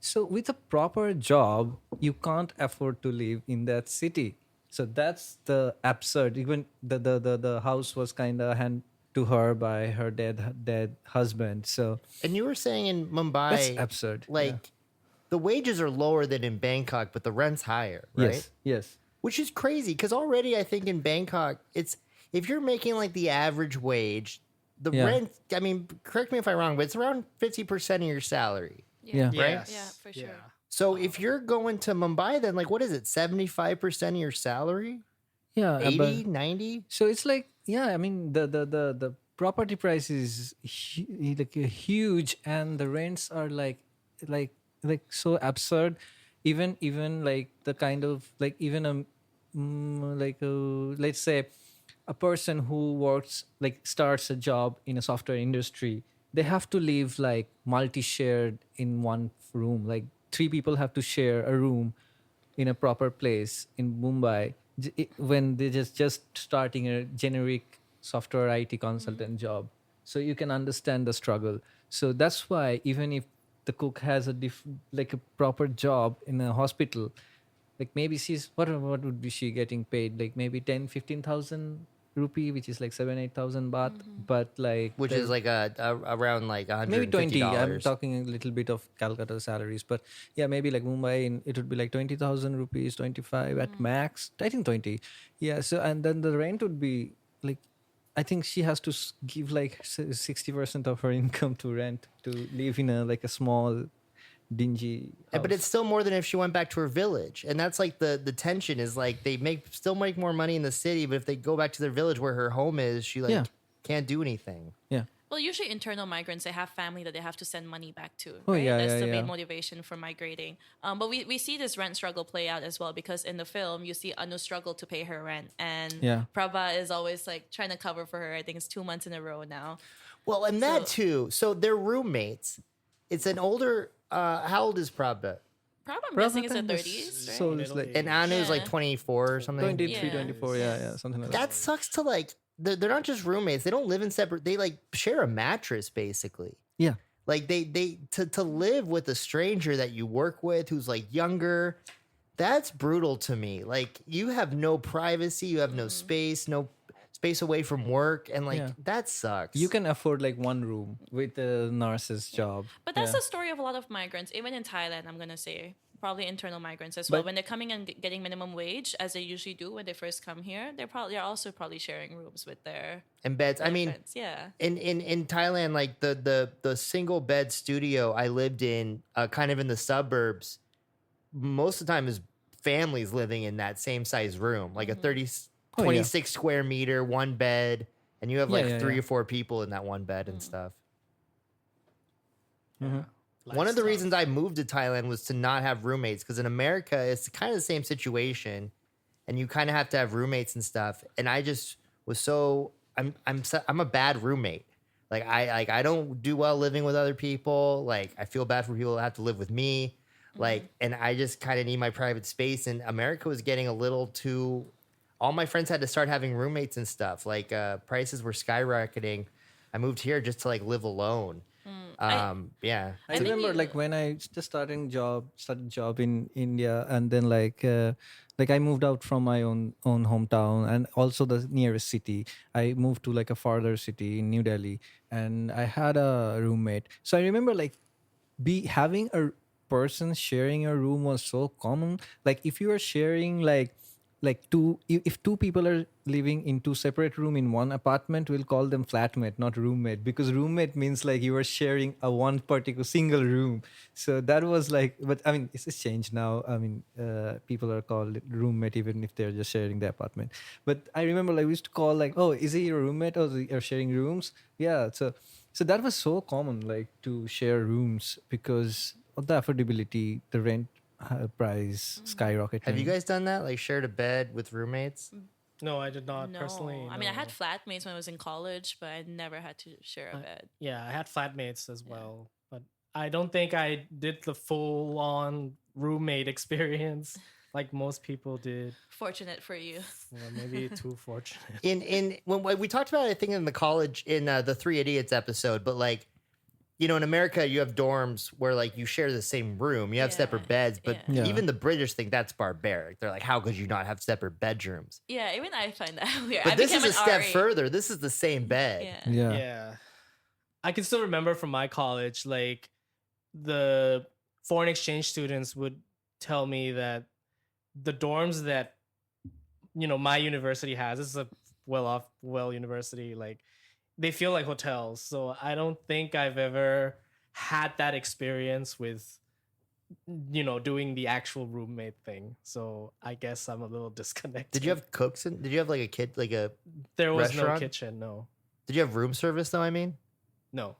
Speaker 2: So with a proper job, you can't afford to live in that city. So that's the absurd. Even the house was kind of handed to her by her dead husband. So
Speaker 4: And you were saying in Mumbai,
Speaker 2: that's absurd.
Speaker 4: like the wages are lower than in Bangkok, but the rent's higher, right?
Speaker 2: Yes.
Speaker 4: Which is crazy because already I think in Bangkok, it's if you're making like the average wage, the
Speaker 2: Yeah.
Speaker 4: rent, I mean, correct me if I'm wrong, but it's around 50% of your salary.
Speaker 2: Yeah.
Speaker 3: Yes.
Speaker 1: Yeah, for sure.
Speaker 3: Yeah.
Speaker 4: So if you're going to Mumbai, then like, what is it? 75% of your salary?
Speaker 2: Yeah.
Speaker 4: 80, 90?
Speaker 2: So it's like, yeah, I mean, the property price is huge, and the rents are like so absurd. Even like the kind of like even let's say a person who works like starts a job in a software industry, they have to live like multi-shared in one room. Like 3 people have to share a room in a proper place in Mumbai when they're just starting a generic software IT consultant job. So you can understand the struggle. So that's why even if the cook has like a proper job in a hospital, like maybe she's what would be she getting paid, like maybe 10,000-15,000 rupee, which is like 7,000-8,000 baht, but like
Speaker 4: Which is like around like $150.
Speaker 2: maybe 20. I'm talking a little bit of Calcutta salaries, but yeah, maybe like Mumbai, it would be like 20,000 rupees, 25 at max. I think 20. Yeah. So and then the rent would be like, I think she has to give like 60% of her income to rent to live in a small, dingy house.
Speaker 4: But it's still more than if she went back to her village. And that's like the tension is like they still make more money in the city, but if they go back to their village where her home is, she like
Speaker 2: Yeah.
Speaker 4: can't do anything.
Speaker 2: Yeah.
Speaker 1: Well, usually internal migrants, they have family that they have to send money back to.
Speaker 2: Oh,
Speaker 1: right?
Speaker 2: yeah,
Speaker 1: That's
Speaker 2: yeah,
Speaker 1: the
Speaker 2: yeah.
Speaker 1: main motivation for migrating. But we see this rent struggle play out as well, because in the film, you see Anu struggle to pay her rent. And
Speaker 2: Yeah.
Speaker 1: Prabha is always like trying to cover for her. I think it's 2 months in a row now.
Speaker 4: Well, and that too. So they're roommates. It's an older, how old is Prabha?
Speaker 1: Prabha, I'm
Speaker 2: Prabha
Speaker 1: guessing, is in
Speaker 2: kind of
Speaker 1: 30s, right?
Speaker 2: So it's like
Speaker 4: And Anu's like
Speaker 1: Yeah.
Speaker 4: 24 or something.
Speaker 2: 23,
Speaker 1: Yeah.
Speaker 2: 24, yeah, something like that.
Speaker 4: That sucks to like, they're not just roommates. They don't live in separate, they like share a mattress basically.
Speaker 2: Yeah.
Speaker 4: Like to live with a stranger that you work with who's like younger, that's brutal to me. Like you have no privacy, you have no space away from work, and like
Speaker 2: Yeah.
Speaker 4: that sucks.
Speaker 2: You can afford like one room with a nurse's job.
Speaker 1: But that's
Speaker 2: Yeah.
Speaker 1: the story of a lot of migrants, even in Thailand, I'm going to say. Probably internal migrants as well.
Speaker 2: But-
Speaker 1: When they're coming and getting minimum wage, as they usually do when they first come here, they're also probably sharing rooms with their
Speaker 4: and beds. I mean,
Speaker 1: friends. Yeah.
Speaker 4: in Thailand, like the single bed studio I lived in, kind of in the suburbs, most of the time is families living in that same size room, like a 26 square meter, one bed, and you have like
Speaker 2: Yeah,
Speaker 4: 3
Speaker 2: yeah.
Speaker 4: or 4 people in that one bed and stuff.
Speaker 2: Mm-hmm.
Speaker 4: One of the reasons I moved to Thailand was to not have roommates, because in America it's kind of the same situation, and you kind of have to have roommates and stuff. And I just was I'm a bad roommate. Like I don't do well living with other people. Like I feel bad for people that have to live with me. Like, and I just kind of need my private space. And America was getting a little too. All my friends had to start having roommates and stuff. Like prices were skyrocketing. I moved here just to like live alone. Yeah.
Speaker 2: I
Speaker 1: think
Speaker 2: remember
Speaker 1: you-
Speaker 2: like when I just started job in India, and then like I moved out from my own hometown and also the nearest city. I moved to like a farther city in New Delhi, and I had a roommate. So I remember like having a persons sharing a room was so common. Like if you are sharing like two, if two people are living in two separate room in one apartment, we'll call them flatmate, not roommate, because roommate means like you are sharing a one particular single room. So that was like, but I mean, it's changed now. I mean, people are called roommate even if they're just sharing the apartment. But I remember like we used to call like, oh, is he your roommate or you're sharing rooms? Yeah. So that was so common, like to share rooms because of the affordability, the rent price skyrocketing.
Speaker 4: Have you guys done that? Like shared a bed with roommates?
Speaker 3: No, I did not
Speaker 1: No,
Speaker 3: personally.
Speaker 1: I mean I had
Speaker 3: no.
Speaker 1: flatmates when I was in college, but I never had to share a bed.
Speaker 3: Yeah, I had flatmates as well, but I don't think I did the full on roommate experience like most people did.
Speaker 1: Fortunate for you.
Speaker 3: Or maybe too fortunate.
Speaker 4: In when we talked about it, I think in the college in the Three Idiots episode, but like, you know, in America you have dorms where like you share the same room, you have
Speaker 1: Yeah,
Speaker 4: separate beds, but
Speaker 2: yeah. Yeah.
Speaker 4: even the British think that's barbaric. They're like, how could you not have separate bedrooms?
Speaker 1: Yeah, even I find that weird.
Speaker 4: But
Speaker 1: I
Speaker 4: this is
Speaker 1: became
Speaker 4: a
Speaker 1: an
Speaker 4: step
Speaker 1: RA.
Speaker 4: further. This is the same bed.
Speaker 1: Yeah.
Speaker 2: Yeah.
Speaker 3: Yeah. I can still remember from my college, like the foreign exchange students would tell me that the dorms that, you know, my university has, this is a well university, like they feel like hotels. So I don't think I've ever had that experience with, you know, doing the actual roommate thing. So I guess I'm a little disconnected.
Speaker 4: Did you have cooks? Did you have like a kid, like a?
Speaker 3: There was
Speaker 4: restaurant?
Speaker 3: no kitchen. No,
Speaker 4: Did you have room service though? I mean,
Speaker 3: no.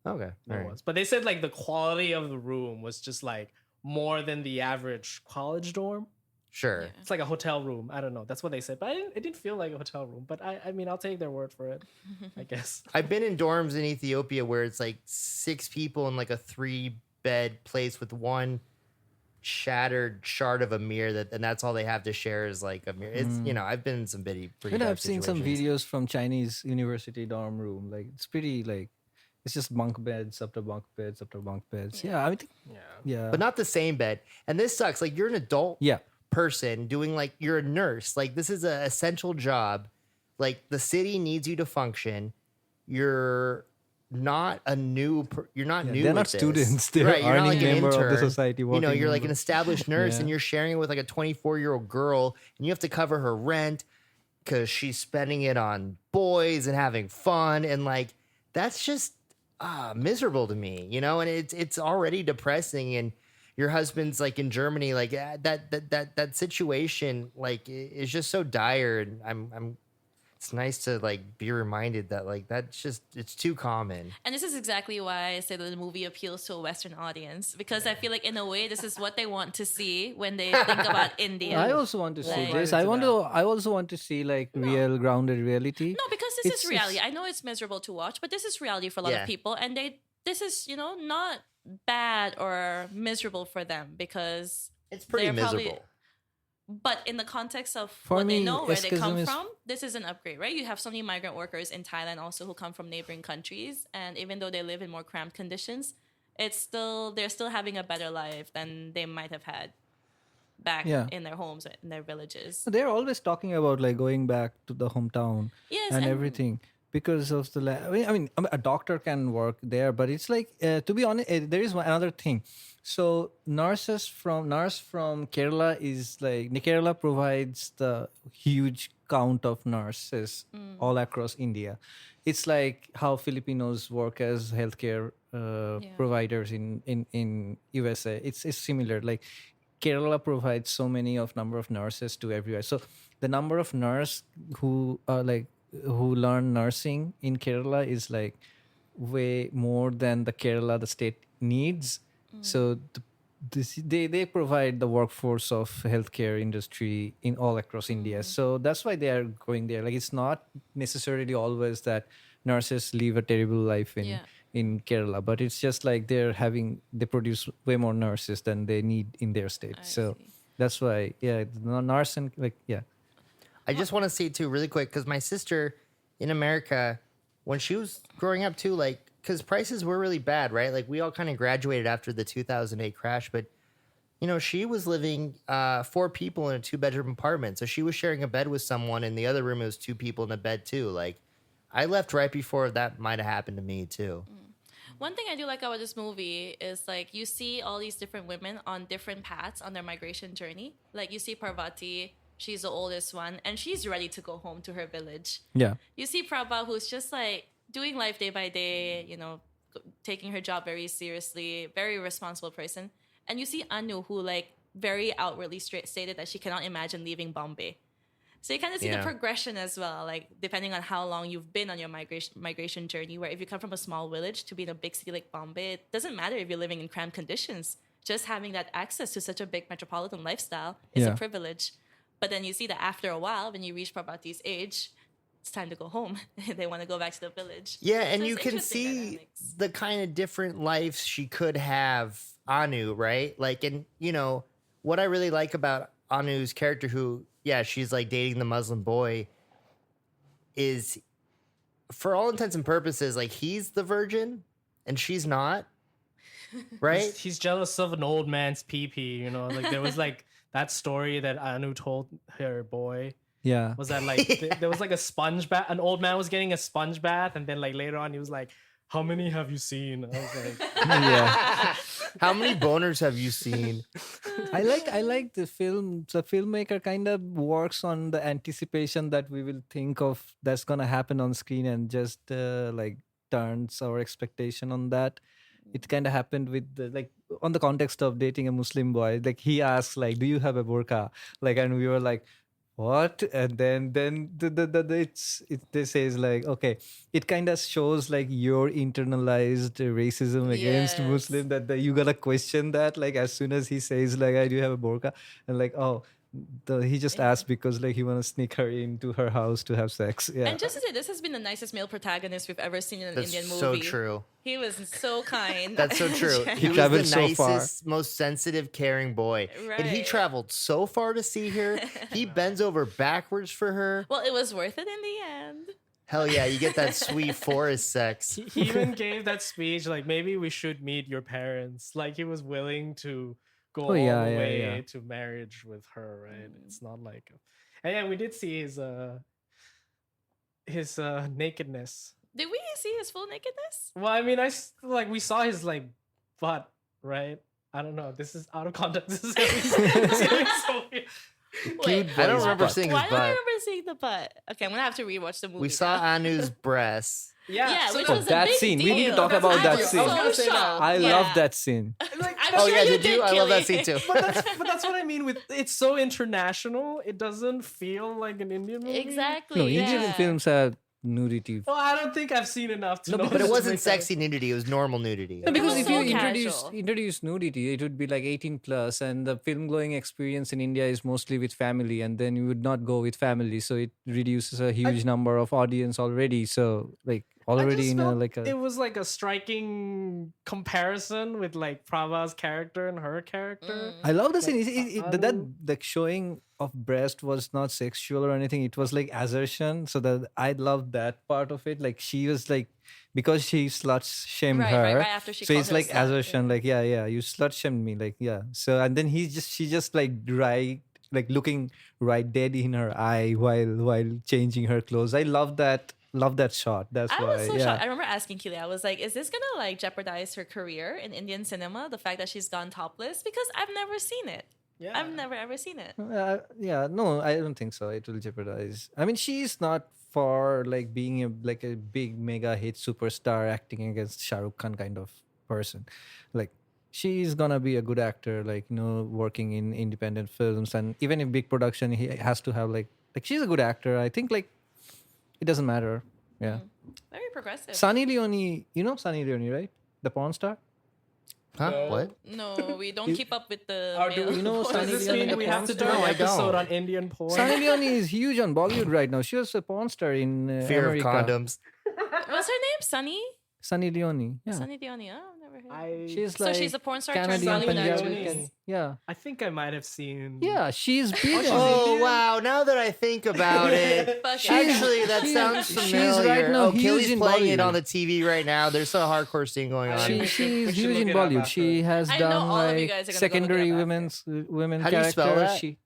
Speaker 4: okay,
Speaker 3: No
Speaker 4: all right.
Speaker 3: one's. But they said like the quality of the room was just like more than the average college dorm.
Speaker 4: Sure.
Speaker 1: Yeah.
Speaker 3: It's like a hotel room. I don't know. That's what they said. But it didn't feel like a hotel room. But I mean, I'll take their word for it, I guess.
Speaker 4: I've been in dorms in Ethiopia where it's like 6 people in like a 3-bed place with one shattered shard of a mirror and that's all they have to share is like a mirror. It's, you know, I've been in some pretty
Speaker 2: But
Speaker 4: bad
Speaker 2: I've seen some
Speaker 4: situations.
Speaker 2: videos from Chinese university dorm room. Like it's pretty like it's just bunk beds after bunk beds after bunk beds. Yeah, I think
Speaker 3: Yeah.
Speaker 2: yeah.
Speaker 4: But not the same bed. And this sucks. Like you're an adult
Speaker 2: yeah.
Speaker 4: person doing like you're a nurse. Like this is an essential job. Like the city needs you to function. You're not a new. You're not
Speaker 2: Yeah,
Speaker 4: new.
Speaker 2: they're
Speaker 4: with
Speaker 2: not
Speaker 4: this.
Speaker 2: students. They're
Speaker 4: right. You're not
Speaker 2: earning
Speaker 4: like an
Speaker 2: member of the
Speaker 4: intern.
Speaker 2: society.
Speaker 4: You know,
Speaker 2: working
Speaker 4: you're like an
Speaker 2: member.
Speaker 4: established nurse,
Speaker 2: Yeah.
Speaker 4: and you're sharing it with like a 24-year-old girl, and you have to cover her rent because she's spending it on boys and having fun, and like that's just miserable to me, you know. And it's already depressing, and your husband's like in Germany, like that situation like is just so dire, and I'm. It's nice to like be reminded that like that's just it's too common.
Speaker 1: And this is exactly why I say that the movie appeals to a Western audience, because I feel like in a way this is what they want to see when they think about India.
Speaker 2: I also want to see
Speaker 1: Like-
Speaker 2: this. I also want to see like real grounded reality.
Speaker 1: No, because this is reality. I know it's miserable to watch, but this is reality for a lot
Speaker 4: Yeah.
Speaker 1: of people, and this is, you know, not bad or miserable for them because
Speaker 4: It's pretty
Speaker 1: they're
Speaker 4: miserable.
Speaker 1: probably- But in the context of
Speaker 2: For
Speaker 1: what they
Speaker 2: me,
Speaker 1: know, where they come
Speaker 2: escapism is-
Speaker 1: from, this is an upgrade, right? You have so many migrant workers in Thailand also who come from neighboring countries, and even though they live in more cramped conditions, they're still having a better life than they might have had back
Speaker 2: Yeah.
Speaker 1: in their homes, in their villages.
Speaker 2: They're always talking about like going back to the hometown
Speaker 1: Yes,
Speaker 2: and
Speaker 1: and-
Speaker 2: because of the I mean a doctor can work there, but it's like to be honest, there is another thing. So nurse from Kerala is like Kerala provides the huge count of nurses all across India. It's like how Filipinos work as healthcare providers in USA. It's similar. Like Kerala provides so many of number of nurses to everywhere. So the number of nurse who learn nursing in Kerala is like way more than the state needs. So they provide the workforce of healthcare industry in all across India. So that's why they are going there. Like it's not necessarily always that nurses live a terrible life in Kerala, but it's just like they produce way more nurses than they need in their state.
Speaker 1: I
Speaker 2: So
Speaker 1: see.
Speaker 2: that's why, the nurse and
Speaker 4: I just want to say too, really quick, because my sister in America, when she was growing up too, like, because prices were really bad, right? Like, we all kind of graduated after the 2008 crash, but, you know, she was living 4 people in a 2-bedroom apartment. So she was sharing a bed with someone, and the other room it was 2 people in a bed too. Like, I left right before that might have happened to me too.
Speaker 1: One thing I do like about this movie is like you see all these different women on different paths on their migration journey. Like you see Parvati, she's the oldest one, and she's ready to go home to her village.
Speaker 2: Yeah.
Speaker 1: You see Prabha, who's just like doing life day by day, you know, taking her job very seriously, very responsible person. And you see Anu, who like very outwardly stated that she cannot imagine leaving Bombay. So you kind of see the progression as well, like depending on how long you've been on your migration journey, where if you come from a small village to be in a big city like Bombay, it doesn't matter if you're living in cramped conditions. Just having that access to such a big metropolitan lifestyle is a privilege. But then you see that after a while, when you reach Parvati's age, it's time to go home. They want to go back to the village.
Speaker 4: Yeah, and
Speaker 1: So
Speaker 4: you
Speaker 1: it's
Speaker 4: can
Speaker 1: interesting
Speaker 4: see
Speaker 1: dynamics.
Speaker 4: the kind of different lives she could have, Anu, right? Like, and you know, what I really like about Anu's character, who, yeah, she's like dating the Muslim boy, is for all intents and purposes, like he's the virgin and she's not, right?
Speaker 3: He's jealous of an old man's pee-pee, you know? Like there was like that story that Anu told her boy.
Speaker 2: Yeah.
Speaker 3: Was that like there was like a sponge bath? An old man was getting a sponge bath, and then like later on he was like, "How many have you seen?" I was like,
Speaker 2: Yeah.
Speaker 4: How many boners have you seen?
Speaker 2: I like the film. The filmmaker kind of works on the anticipation that we will think of that's gonna happen on screen, and just like turns our expectation on that. It kind of happened with the, like on the context of dating a Muslim boy. Like he asks like, "Do you have a burqa?" Like, and we were like, what? And then they says like, okay, it kind of shows like your internalized racism against
Speaker 1: Yes.
Speaker 2: Muslim, that you gotta question that like as soon as he says like, I do have a burqa, and like, oh, he just asked because like he want to sneak her into her house to have sex. Yeah.
Speaker 1: And just to say, this has been the nicest male protagonist we've ever seen in an
Speaker 4: That's
Speaker 1: Indian
Speaker 4: so
Speaker 1: movie.
Speaker 4: true.
Speaker 1: He was so kind.
Speaker 4: That's so true.
Speaker 1: Yeah.
Speaker 4: He was
Speaker 2: traveled
Speaker 4: the
Speaker 2: so far.
Speaker 4: nicest, most sensitive, caring boy. And he
Speaker 1: Right.
Speaker 4: traveled so far to see her. He bends over backwards for her.
Speaker 1: Well, it was worth it in the end.
Speaker 4: Hell yeah, you get that sweet forest sex.
Speaker 3: he even gave that speech like, maybe we should meet your parents. Like he was willing to go all the way to marriage with her, right? It's not like, and yeah, we did see his nakedness.
Speaker 1: Did we see his full nakedness?
Speaker 3: Well, I mean, like we saw his like butt, right? I don't know. This is out of context. This is getting so weird.
Speaker 1: Wait,
Speaker 4: I don't
Speaker 2: boy's
Speaker 4: remember
Speaker 2: butt.
Speaker 4: seeing
Speaker 1: why
Speaker 4: his
Speaker 1: do I
Speaker 4: butt.
Speaker 1: remember seeing the butt? Okay, I'm gonna have to rewatch the movie.
Speaker 4: We saw
Speaker 1: now.
Speaker 4: Anu's breasts.
Speaker 1: Yeah,
Speaker 3: so
Speaker 1: which
Speaker 2: Oh,
Speaker 1: was a
Speaker 2: that
Speaker 1: big
Speaker 2: scene.
Speaker 1: deal.
Speaker 2: We need to talk about
Speaker 1: I
Speaker 2: that
Speaker 1: was
Speaker 2: scene.
Speaker 3: I was gonna
Speaker 1: so
Speaker 3: say that.
Speaker 1: shocked.
Speaker 2: I
Speaker 1: Yeah.
Speaker 2: love that scene.
Speaker 3: like,
Speaker 1: I'm
Speaker 4: Oh
Speaker 1: sure
Speaker 4: yeah,
Speaker 1: you
Speaker 4: did you?
Speaker 1: did,
Speaker 4: I love that
Speaker 1: Killy.
Speaker 4: scene too.
Speaker 3: but that's what I mean with it's so international. It doesn't feel like an Indian movie.
Speaker 1: Exactly.
Speaker 2: No,
Speaker 1: yeah.
Speaker 2: Indian films are nudity.
Speaker 3: Well, I don't think I've seen enough to
Speaker 2: No,
Speaker 3: know.
Speaker 4: But it
Speaker 3: to
Speaker 4: wasn't
Speaker 3: make that-
Speaker 4: sexy nudity. It was normal nudity.
Speaker 2: No, because
Speaker 1: was
Speaker 2: if
Speaker 1: so
Speaker 2: you
Speaker 1: casual.
Speaker 2: introduce nudity, it would be like 18 plus, and the film going experience in India is mostly with family, and then you would not go with family, so it reduces a huge number of audience already. So like
Speaker 3: I
Speaker 2: already
Speaker 3: just
Speaker 2: in a
Speaker 3: felt
Speaker 2: like a
Speaker 3: it was like a striking comparison with like Prava's character and her character.
Speaker 2: I love the scene. That
Speaker 3: Anu-
Speaker 2: like showing of breast was not sexual or anything. It was like assertion. So that I loved that part of it. Like she was like, because she slut shamed
Speaker 1: Right,
Speaker 2: her.
Speaker 1: right after she
Speaker 2: so
Speaker 1: called
Speaker 2: it's
Speaker 1: her
Speaker 2: like
Speaker 1: slut,
Speaker 2: assertion.
Speaker 1: yeah.
Speaker 2: Like yeah, you slut shamed me. Like yeah. So and then she just like right, like looking right dead in her eye while changing her clothes. I love that. Love that shot. That's
Speaker 1: I
Speaker 2: why.
Speaker 1: was so
Speaker 2: yeah.
Speaker 1: shocked. I remember asking Keely, I was like, is this gonna like jeopardize her career in Indian cinema? The fact that she's gone topless? Because I've never seen it.
Speaker 3: Yeah.
Speaker 1: I've never ever seen it.
Speaker 2: Yeah, no, I don't think so. It will jeopardize. I mean, she's not for like being a big mega hit superstar acting against Shah Rukh Khan kind of person. Like she's gonna be a good actor, like working in independent films, and even in big production, he has to have like she's a good actor. I think like it doesn't matter. Yeah,
Speaker 1: Very progressive.
Speaker 2: Sunny Leone, you know Sunny Leone, right? The porn star.
Speaker 4: Huh?
Speaker 3: No.
Speaker 4: What?
Speaker 1: No, we don't keep up with the.
Speaker 3: Or do
Speaker 1: male
Speaker 3: we
Speaker 2: know
Speaker 3: does
Speaker 2: Sunny
Speaker 3: this
Speaker 2: Leone
Speaker 3: mean
Speaker 2: the
Speaker 3: we
Speaker 2: porn
Speaker 3: have to do
Speaker 4: star?
Speaker 3: an
Speaker 4: No, I
Speaker 3: episode
Speaker 4: don't.
Speaker 3: on Indian porn?
Speaker 2: Sunny Leone is huge on Bollywood right now. She was a porn star in
Speaker 4: Fear
Speaker 2: America.
Speaker 4: of condoms.
Speaker 1: What's her name? Sunny?
Speaker 2: Sunny Leone. Yeah.
Speaker 1: Sunny Deoni. Oh, never heard.
Speaker 2: She's
Speaker 1: So
Speaker 2: like
Speaker 1: she's a porn star turned
Speaker 2: Canadian
Speaker 1: Bollywood
Speaker 2: Punjabi.
Speaker 1: actress.
Speaker 3: actress.
Speaker 2: Yeah.
Speaker 3: I think I might have seen.
Speaker 2: Yeah, she's been.
Speaker 4: Oh
Speaker 3: Indian?
Speaker 4: wow! Now that I think about it,
Speaker 1: Fuck it.
Speaker 4: actually that sounds
Speaker 2: she's
Speaker 4: familiar.
Speaker 2: right now
Speaker 4: Oh,
Speaker 2: huge
Speaker 4: Kelly's
Speaker 2: in
Speaker 4: playing it
Speaker 2: Bollywood.
Speaker 4: on the TV right now. There's a hardcore scene going on.
Speaker 3: She-
Speaker 2: She's
Speaker 3: we should
Speaker 2: huge
Speaker 3: look
Speaker 2: in
Speaker 3: it up
Speaker 2: Bollywood.
Speaker 3: after.
Speaker 2: She has
Speaker 1: I know
Speaker 2: done
Speaker 1: all of you
Speaker 2: like
Speaker 1: guys are gonna go look it
Speaker 2: secondary
Speaker 1: up after.
Speaker 2: women
Speaker 4: How do you
Speaker 2: characters.
Speaker 4: spell that?
Speaker 2: She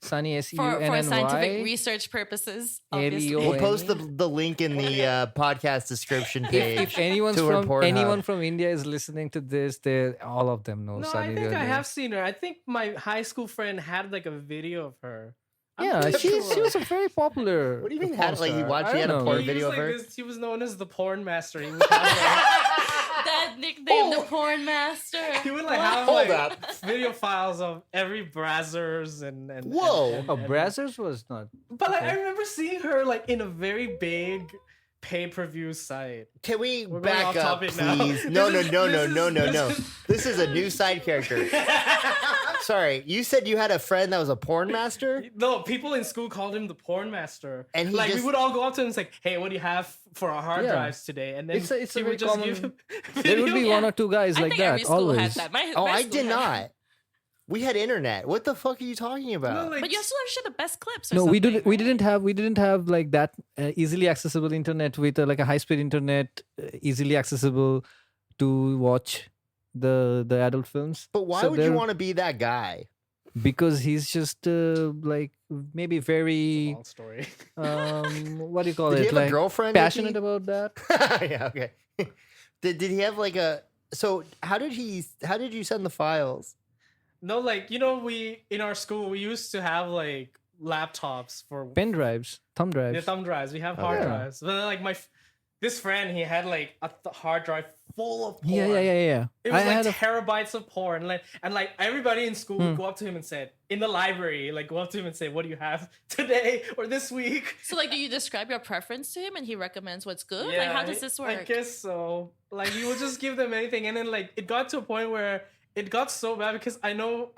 Speaker 2: Sunny
Speaker 1: for scientific
Speaker 2: SUNNY.
Speaker 1: research purposes.
Speaker 2: L-E-O-N.
Speaker 1: Obviously.
Speaker 4: We'll post the link in the podcast description page.
Speaker 2: If anyone's
Speaker 4: to her
Speaker 2: from
Speaker 4: Pornhub.
Speaker 2: anyone from India is listening to this, they all of them know
Speaker 3: No,
Speaker 2: Sunny
Speaker 3: I think I
Speaker 2: Leone.
Speaker 3: have seen her. I think my high school friend had like a video of her. I'm
Speaker 2: Yeah,
Speaker 3: pretty
Speaker 2: she
Speaker 3: sure.
Speaker 2: was a very popular.
Speaker 4: What do you mean,
Speaker 2: porn
Speaker 4: had, like, he
Speaker 2: star.
Speaker 4: watched-
Speaker 2: I
Speaker 4: he had a
Speaker 2: don't
Speaker 4: porn
Speaker 2: know.
Speaker 3: He
Speaker 4: video
Speaker 3: was
Speaker 4: of her?
Speaker 3: He was known as the porn master. He would have
Speaker 1: That nickname, the porn master.
Speaker 3: he would like have
Speaker 4: Hold
Speaker 3: like
Speaker 4: up.
Speaker 3: video files of every Brazzers and
Speaker 4: Whoa.
Speaker 3: and-
Speaker 2: Oh,
Speaker 3: and-
Speaker 2: Brazzers was not.
Speaker 3: But like I
Speaker 2: okay.
Speaker 3: remember seeing her like in a very big pay-per-view site.
Speaker 4: Can we
Speaker 3: We're going
Speaker 4: back
Speaker 3: off
Speaker 4: up,
Speaker 3: topic now.
Speaker 4: please? No.
Speaker 3: This is-
Speaker 4: This is a new side character. Sorry, you said you had a friend that was a porn master?
Speaker 3: No, people in school called him the porn master.
Speaker 4: And he
Speaker 3: like we
Speaker 4: just-
Speaker 3: would all go up to him and say, "Hey, what do you have for our hard
Speaker 2: Yeah.
Speaker 3: drives today?" And then
Speaker 2: It's a
Speaker 3: he
Speaker 2: very
Speaker 3: would just
Speaker 2: common-
Speaker 3: give him
Speaker 2: There would be
Speaker 3: video.
Speaker 2: one or two guys
Speaker 1: I
Speaker 2: like
Speaker 1: think every
Speaker 2: that.
Speaker 1: school
Speaker 2: Always.
Speaker 1: had that.
Speaker 4: Oh,
Speaker 1: My
Speaker 4: I
Speaker 1: school
Speaker 4: did
Speaker 1: had-
Speaker 4: not. We had internet. What the fuck are you talking about?
Speaker 3: No, like,
Speaker 1: But you still have the best clips. Or
Speaker 2: No, we
Speaker 1: something,
Speaker 2: didn't. We
Speaker 1: right?
Speaker 2: didn't have like that easily accessible internet with like a high speed internet, easily accessible to watch the adult films.
Speaker 4: But why
Speaker 2: So
Speaker 4: would you
Speaker 2: there-
Speaker 4: want to be that guy?
Speaker 2: Because he's just like maybe very
Speaker 3: long story.
Speaker 2: what do you call
Speaker 4: Did
Speaker 2: it?
Speaker 4: he have
Speaker 2: Like
Speaker 4: a girlfriend?
Speaker 2: passionate about that.
Speaker 4: Yeah, okay. Did he have like a? So how did you send the files?
Speaker 3: No, like we in our school we used to have like laptops for
Speaker 2: Pen drives, thumb
Speaker 3: the
Speaker 2: drives.
Speaker 3: thumb drives. We have hard
Speaker 2: yeah.
Speaker 3: drives. But then, like this friend, he had like a hard drive full of porn.
Speaker 2: Yeah.
Speaker 3: It
Speaker 2: I
Speaker 3: was like
Speaker 2: had a
Speaker 3: terabytes of porn, and everybody in school
Speaker 2: Hmm.
Speaker 3: would go up to him and said, in the library, like go up to him and say, "What do you have today or this week?"
Speaker 1: So, like, do you describe your preference to him and he recommends what's good? Like, how does this work?
Speaker 3: I guess so. Like he would just give them anything, and then like it got to a point where it got so bad because I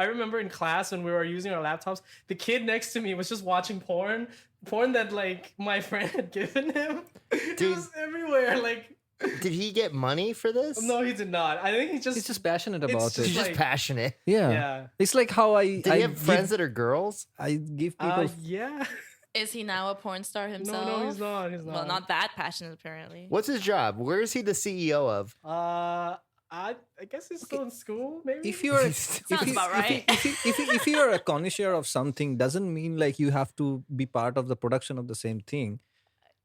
Speaker 3: remember in class when we were using our laptops, the kid next to me was just watching porn that like my friend had given him. It
Speaker 4: Dude.
Speaker 3: was everywhere. Like
Speaker 4: Did he get money for this?
Speaker 3: no, he did not. I think he just
Speaker 2: he's just passionate
Speaker 3: it's
Speaker 2: about
Speaker 3: just
Speaker 2: it.
Speaker 4: He's just
Speaker 3: like-
Speaker 4: passionate.
Speaker 2: Yeah.
Speaker 3: yeah.
Speaker 2: It's like how I
Speaker 4: Did he have friends that are girls?
Speaker 2: I give people
Speaker 3: Yeah.
Speaker 1: Is he now a porn star himself?
Speaker 3: No, he's not. He's not.
Speaker 1: Well, not that passionate, apparently.
Speaker 4: What's his job? Where is he the CEO of?
Speaker 3: I guess he's still in school. Maybe
Speaker 2: if you're
Speaker 1: Sounds about right.
Speaker 2: if you're a connoisseur of something doesn't mean like you have to be part of the production of the same thing.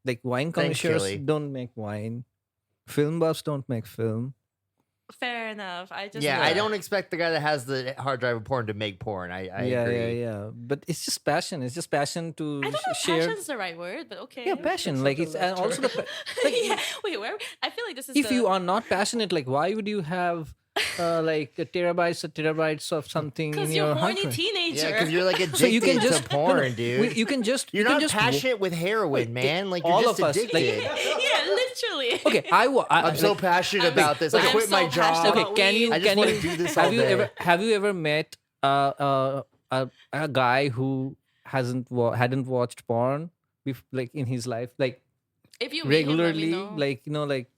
Speaker 2: Like wine
Speaker 4: Thanks,
Speaker 2: connoisseurs
Speaker 4: Kelly.
Speaker 2: don't make wine. Film buffs don't make film.
Speaker 1: Fair enough. I just
Speaker 4: Yeah, I don't expect the guy that has the hard drive of porn to make porn. I agree.
Speaker 2: Yeah. But it's just passion. It's just passion to
Speaker 1: I don't know if
Speaker 2: share.
Speaker 1: passion's the right word, but okay.
Speaker 2: Yeah, passion. Like it's and also the
Speaker 1: Yeah. Wait, where? I feel like this is
Speaker 2: if
Speaker 1: the,
Speaker 2: you are not passionate, like why would you have like terabytes of something in
Speaker 1: because
Speaker 2: your
Speaker 1: you're a
Speaker 2: hard
Speaker 1: horny
Speaker 2: drive?
Speaker 1: teenager.
Speaker 4: Yeah, because you're like addicted
Speaker 2: So you can just
Speaker 4: to porn,
Speaker 2: no,
Speaker 4: dude.
Speaker 2: You can just
Speaker 4: You're
Speaker 2: you can
Speaker 4: not
Speaker 2: just
Speaker 4: passionate with heroin, man. Like you're
Speaker 2: all
Speaker 4: just
Speaker 2: of us, like-
Speaker 4: addicted.
Speaker 1: yeah, literally.
Speaker 2: Okay,
Speaker 4: I'm so
Speaker 2: like,
Speaker 4: passionate
Speaker 1: I'm-
Speaker 4: about this. I
Speaker 1: I'm
Speaker 4: quit
Speaker 1: so
Speaker 4: my
Speaker 1: passionate
Speaker 4: job.
Speaker 1: about
Speaker 2: okay, can you
Speaker 4: I just
Speaker 2: can
Speaker 4: wanna
Speaker 2: you
Speaker 4: do this
Speaker 2: have
Speaker 4: all
Speaker 2: you
Speaker 4: day.
Speaker 2: ever met a guy who hadn't watched porn like in his life, like
Speaker 1: If you meet him, let me
Speaker 2: regularly,
Speaker 1: know.
Speaker 2: like like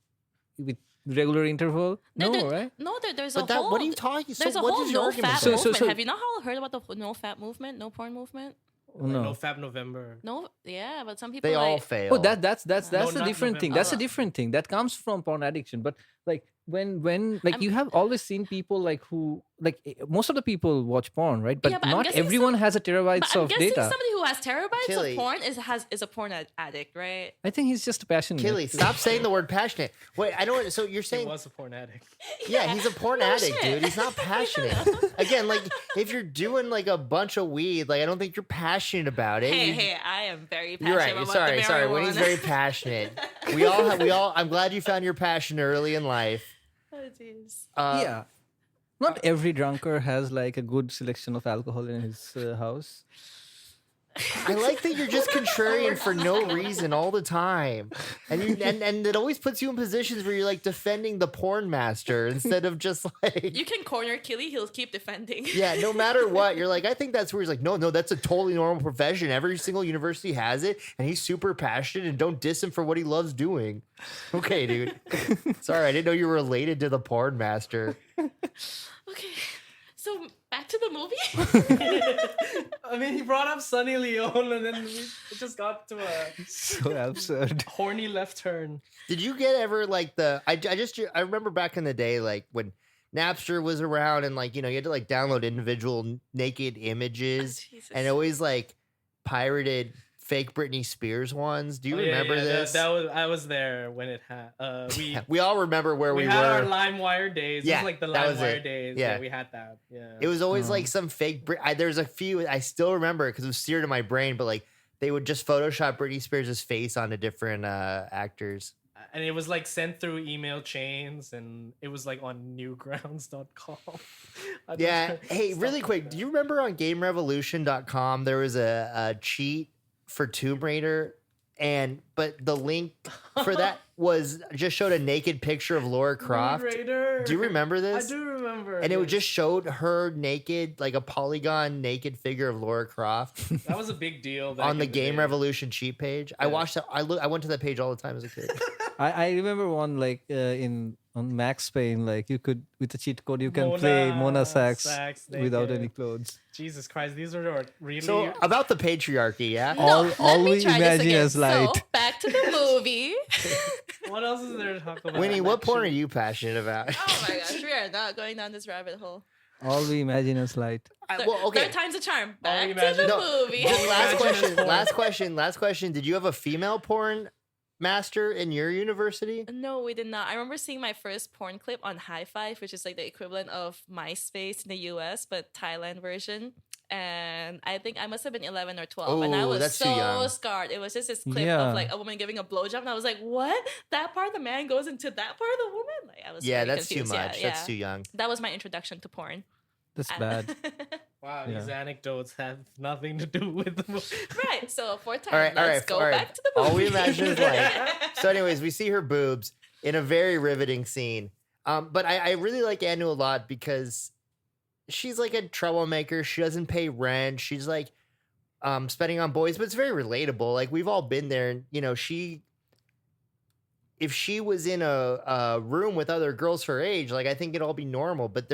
Speaker 2: with regular interval? No, right?
Speaker 1: No, there's
Speaker 4: But
Speaker 1: a
Speaker 4: that,
Speaker 1: whole.
Speaker 4: what are you talking? So
Speaker 1: There's a
Speaker 4: what
Speaker 1: whole
Speaker 4: is your
Speaker 1: no
Speaker 4: argument?
Speaker 1: fat
Speaker 2: So-
Speaker 1: movement.
Speaker 2: so-
Speaker 1: Have you not all heard about the no fat movement, no porn movement?
Speaker 2: No.
Speaker 3: No Fab November.
Speaker 1: No, yeah, but some people
Speaker 4: They all
Speaker 1: like,
Speaker 4: fail.
Speaker 2: Oh, that's
Speaker 3: No,
Speaker 2: a
Speaker 3: not
Speaker 2: different thing.
Speaker 3: November.
Speaker 2: That's a different thing. That comes from porn addiction. But like when like you have always seen people like who like most of the people watch porn, right? But
Speaker 1: Yeah, but I'm
Speaker 2: not
Speaker 1: guessing
Speaker 2: everyone has a terabytes
Speaker 1: But I'm
Speaker 2: of
Speaker 1: guessing
Speaker 2: data.
Speaker 1: somebody who has terabytes
Speaker 4: Killy.
Speaker 1: of porn is a porn addict, right?
Speaker 2: I think he's just passionate.
Speaker 4: Killy, stop saying the word passionate. Wait, I don't. So you're
Speaker 3: He
Speaker 4: saying?
Speaker 3: was a porn addict.
Speaker 4: Yeah, he's a porn
Speaker 1: No
Speaker 4: addict,
Speaker 1: shit.
Speaker 4: dude. He's not passionate. Again, like if you're doing like a bunch of weed, like I don't think you're passionate about it.
Speaker 1: Hey, I am very passionate
Speaker 4: You're right.
Speaker 1: about
Speaker 4: Sorry,
Speaker 1: the
Speaker 4: sorry.
Speaker 1: marijuana.
Speaker 4: Winnie's very passionate. We all. I'm glad you found your passion early in life.
Speaker 1: Oh, jeez.
Speaker 2: Yeah. Not every drunker has like a good selection of alcohol in his house.
Speaker 4: I like that you're just contrarian for no reason all the time, and it always puts you in positions where you're like defending the porn master instead of just like
Speaker 1: You can corner Killy, he'll keep defending.
Speaker 4: yeah. No matter what, you're like I think that's where he's like no, that's a totally normal profession. Every single university has it, and he's super passionate. And don't diss him for what he loves doing. Okay, dude. Sorry, I didn't know you were related to the porn master.
Speaker 1: Okay, so back to the movie.
Speaker 3: I mean, he brought up Sunny Leone, and then it just got to a
Speaker 2: So absurd.
Speaker 3: horny left turn.
Speaker 4: Did you get ever like I remember back in the day like when Napster was around, and like, you had to like download individual naked images,
Speaker 1: Jesus.
Speaker 4: and it always like pirated fake Britney Spears ones. Do you remember this?
Speaker 3: I was there when it had.
Speaker 4: We all remember where we
Speaker 3: had
Speaker 4: were.
Speaker 3: our LimeWire days.
Speaker 4: Yeah,
Speaker 3: It was like the
Speaker 4: that was
Speaker 3: LimeWire
Speaker 4: it.
Speaker 3: days.
Speaker 4: Yeah.
Speaker 3: Yeah, we had that. Yeah.
Speaker 4: It was always like some fake. There's a few I still remember because it was seared in my brain, but like they would just Photoshop Britney Spears' face onto different actors.
Speaker 3: And it was like sent through email chains, and it was like on newgrounds.com.
Speaker 4: Yeah. Hey, really quick, do you remember on GameRevolution.com there was a cheat for Tomb Raider, but the link for that was just showed a naked picture of Laura Croft.
Speaker 3: Raider.
Speaker 4: Do you remember this?
Speaker 3: I do remember.
Speaker 4: And it just showed her naked, like a polygon naked figure of Laura Croft
Speaker 3: That was a big deal.
Speaker 4: on the Game Revolution cheat page. I watched that. I went to that page all the time as a kid.
Speaker 2: I remember one like on Max Payne, like you could with the cheat code you can play Mona Sax without
Speaker 3: naked.
Speaker 2: any clothes.
Speaker 3: Jesus Christ, these are really.
Speaker 4: So about the patriarchy, yeah.
Speaker 2: All
Speaker 1: Let me
Speaker 2: we
Speaker 1: try this
Speaker 2: imagine
Speaker 1: again.
Speaker 2: is light.
Speaker 1: So, back to the movie.
Speaker 3: What else is there to talk about?
Speaker 4: Winnie, what porn are you passionate about?
Speaker 1: Oh my gosh, we are not going down this rabbit hole.
Speaker 2: All we imagine is light.
Speaker 1: Third time's a charm. Back to
Speaker 3: imagine-
Speaker 1: the
Speaker 3: No,
Speaker 1: movie.
Speaker 4: Just last
Speaker 3: Imagine
Speaker 4: question.
Speaker 3: porn.
Speaker 4: Last question. Did you have a female porn master in your university?
Speaker 1: No, we did not. I remember seeing my first porn clip on High Five, which is like the equivalent of MySpace in the US, but Thailand version. And I think I must have been 11 or 12. And I
Speaker 4: Oh,
Speaker 1: was
Speaker 4: that's too
Speaker 1: so
Speaker 4: young.
Speaker 1: scarred. It was just this clip
Speaker 2: Yeah.
Speaker 1: of like a woman giving a blowjob. And I was like, what? That part of the man goes into that part of the woman? Like, I was
Speaker 4: Yeah,
Speaker 1: very
Speaker 4: that's
Speaker 1: confused.
Speaker 4: too much.
Speaker 1: Yeah,
Speaker 4: That's too young.
Speaker 1: That was my introduction to porn.
Speaker 2: That's bad.
Speaker 3: Wow,
Speaker 2: Yeah.
Speaker 3: these anecdotes have nothing to do with the movie.
Speaker 1: Right. So fourth time,
Speaker 4: All right,
Speaker 1: let's go back to the movie.
Speaker 4: All we imagine is light. So, anyways, we see her boobs in a very riveting scene. But I really like Anu a lot because she's like a troublemaker. She doesn't pay rent. She's like spending on boys, but it's very relatable. Like we've all been there. And, if she was in a room with other girls her age, like I think it'd all be normal. But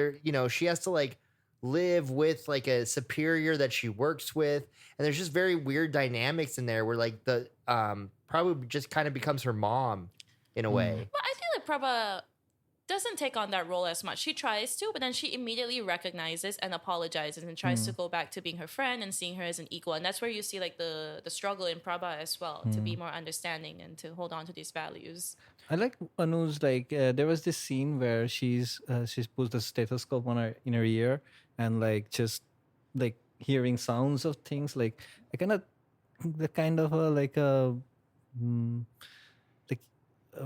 Speaker 4: she has to like live with like a superior that she works with, and there's just very weird dynamics in there where like the probably just kind of becomes her mom in a way.
Speaker 1: But I feel like Prabha doesn't take on that role as much. She tries to, but then she immediately recognizes and apologizes and tries to go back to being her friend and seeing her as an equal. And that's where you see like the struggle in Prabha as well, to be more understanding and to hold on to these values.
Speaker 2: I like Anu's like there was this scene where she's put the stethoscope in her ear and like just like hearing sounds of things like I kind of like a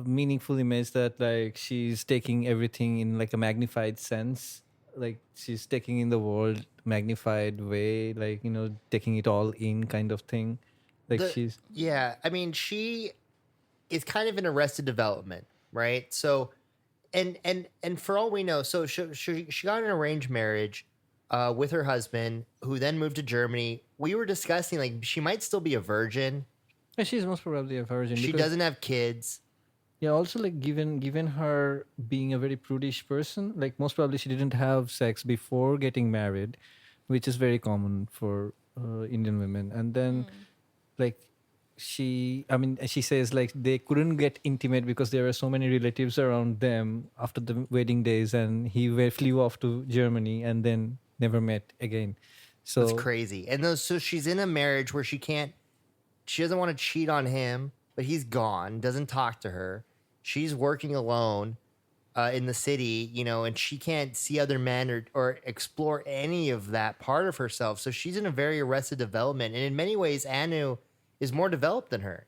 Speaker 2: meaningful image that like she's taking everything in like a magnified sense, like she's taking in the world magnified way, like taking it all in kind of thing, like
Speaker 4: Yeah, I mean she is kind of in Arrested Development, right? So and for all we know, so she got an arranged marriage with her husband, who then moved to Germany. We were discussing like she might still be a virgin.
Speaker 2: Yeah, she's most probably a virgin.
Speaker 4: She doesn't have kids.
Speaker 2: Yeah, also like given her being a very prudish person, like most probably she didn't have sex before getting married, which is very common for Indian women. And then like she says like they couldn't get intimate because there were so many relatives around them after the wedding days, and he flew off to Germany and then never met again. So
Speaker 4: That's crazy. And so she's in a marriage where she doesn't want to cheat on him, but he's gone, doesn't talk to her. She's working alone in the city, and she can't see other men or explore any of that part of herself. So she's in a very Arrested Development. And in many ways, Anu is more developed than her.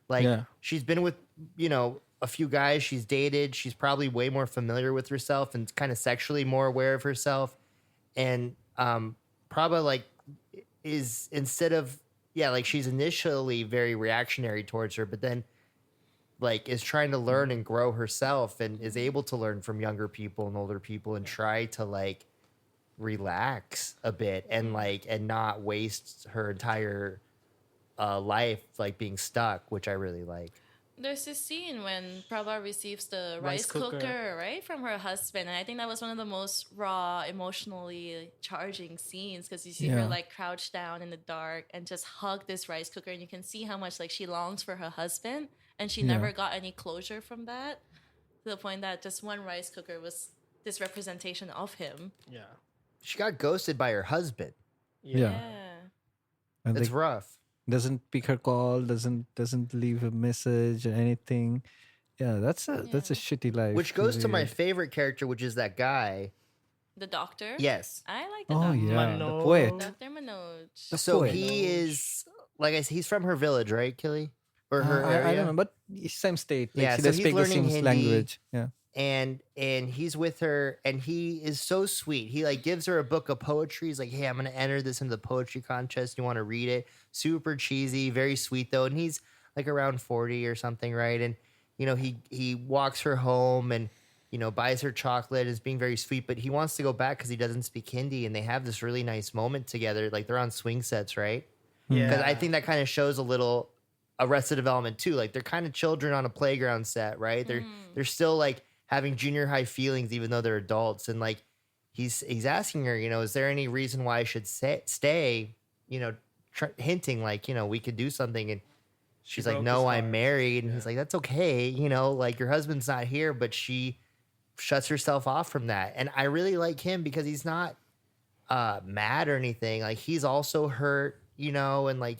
Speaker 4: Like she's been with, a few guys she's dated. She's probably way more familiar with herself and kind of sexually more aware of herself. And probably like is instead of, like she's initially very reactionary towards her, but then like is trying to learn and grow herself and is able to learn from younger people and older people and try to like relax a bit and not waste her entire life like being stuck, which I really like.
Speaker 1: There's this scene when Prabha receives the rice cooker, right, from her husband. And I think that was one of the most raw, emotionally charging scenes because you see her like crouch down in the dark and just hug this rice cooker. And you can see how much like she longs for her husband. And she never got any closure from that, to the point that just one rice cooker was this representation of him.
Speaker 3: Yeah.
Speaker 4: She got ghosted by her husband.
Speaker 2: Yeah. And
Speaker 4: It's
Speaker 2: like,
Speaker 4: rough.
Speaker 2: doesn't pick her call, doesn't leave a message or anything. Yeah, that's a shitty life.
Speaker 4: Which goes to my
Speaker 2: really.
Speaker 4: favorite character, which is that guy.
Speaker 1: The doctor?
Speaker 4: Yes.
Speaker 1: I like the
Speaker 2: Oh
Speaker 1: doctor.
Speaker 2: yeah, the
Speaker 3: Manoj.
Speaker 2: poet.
Speaker 1: Dr. Manoj.
Speaker 2: The
Speaker 4: So
Speaker 2: poet.
Speaker 4: he is, like I said, he's from her village, right, Killy? Or her area?
Speaker 2: I don't know, but same state. Like,
Speaker 4: Yeah,
Speaker 2: she
Speaker 4: so
Speaker 2: does
Speaker 4: he's
Speaker 2: speak the
Speaker 4: learning
Speaker 2: same
Speaker 4: Hindi.
Speaker 2: language. Yeah.
Speaker 4: And he's with her, and he is so sweet. He like gives her a book of poetry. He's like, "Hey, I'm gonna enter this into the poetry contest. You want to read it?" Super cheesy, very sweet though. And he's like around 40 or something, right? And he walks her home and buys her chocolate. Is being very sweet, but he wants to go back because he doesn't speak Hindi. And they have this really nice moment together. Like they're on swing sets, right?
Speaker 3: Yeah.
Speaker 4: Because I think that kind of shows a little Arrested Development too. Like they're kind of children on a playground set, right? They're still like having junior high feelings even though they're adults. And like he's asking her, is there any reason why I should stay? Hinting like we could do something. And she's like,
Speaker 3: broke
Speaker 4: no,
Speaker 3: his
Speaker 4: I'm
Speaker 3: heart.
Speaker 4: married. And he's like, that's okay. Like your husband's not here, but she shuts herself off from that. And I really like him because he's not mad or anything. Like he's also hurt, and like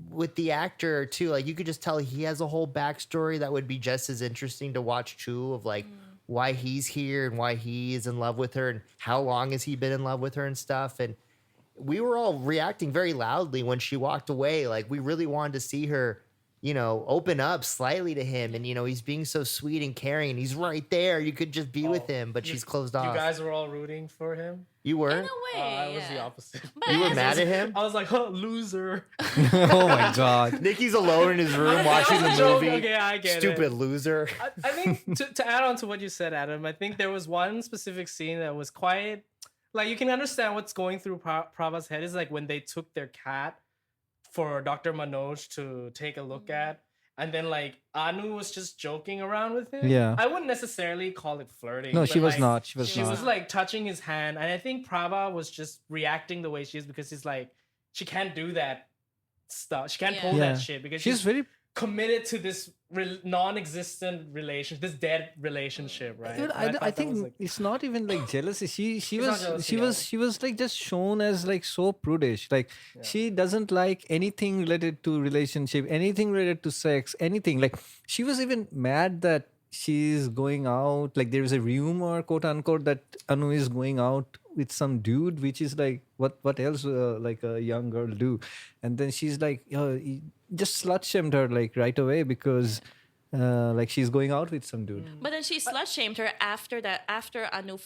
Speaker 4: with the actor too, like you could just tell he has a whole backstory that would be just as interesting to watch too, of like why he's here and why he is in love with her and how long has he been in love with her and stuff. And we were all reacting very loudly when she walked away. Like we really wanted to see her, open up slightly to him. And, he's being so sweet and caring and he's right there. You could just be with him, but she's closed off.
Speaker 3: You guys were all rooting for him?
Speaker 4: You
Speaker 1: In
Speaker 4: weren't?
Speaker 1: a way,
Speaker 3: I was the
Speaker 1: yeah.
Speaker 3: opposite.
Speaker 1: But
Speaker 4: You were
Speaker 1: as-
Speaker 4: mad at him?
Speaker 3: I was like, huh, loser.
Speaker 2: Oh my god.
Speaker 4: Nikki's alone in his room watching the
Speaker 3: Joke,
Speaker 4: movie.
Speaker 3: okay, I get
Speaker 4: Stupid
Speaker 3: it.
Speaker 4: loser.
Speaker 3: I think to add on to what you said, Adam, I think there was one specific scene that was quite like you can understand what's going through Prava's head is like when they took their cat for Dr. Manoj to take a look at, and then like Anu was just joking around with him.
Speaker 2: Yeah.
Speaker 3: I wouldn't necessarily call it flirting.
Speaker 2: No,
Speaker 3: but,
Speaker 2: she was
Speaker 3: like,
Speaker 2: not. She was
Speaker 3: She
Speaker 2: not.
Speaker 3: was like touching his hand, and I think Prava was just reacting the way she is because he's like she can't do that stuff. She can't
Speaker 1: Yeah.
Speaker 3: pull
Speaker 2: Yeah.
Speaker 3: that shit because
Speaker 2: She's very
Speaker 3: committed to this non-existent relation, this dead relationship, right?
Speaker 2: Dude,
Speaker 3: And
Speaker 2: I
Speaker 3: thought that
Speaker 2: think
Speaker 3: was, like,
Speaker 2: it's not even like jealousy. She
Speaker 3: not
Speaker 2: was
Speaker 3: jealousy, yeah.
Speaker 2: she was like just shown as like so prudish. Like she doesn't like anything related to relationship, anything related to sex, anything. Like she was even mad that she's going out. Like there is a rumor, quote unquote, that Anu is going out with some dude, which is like what else like a young girl do. And then she's like, he just slut shamed her like right away because like she's going out with some dude.
Speaker 1: But then she slut shamed her after that, after Anu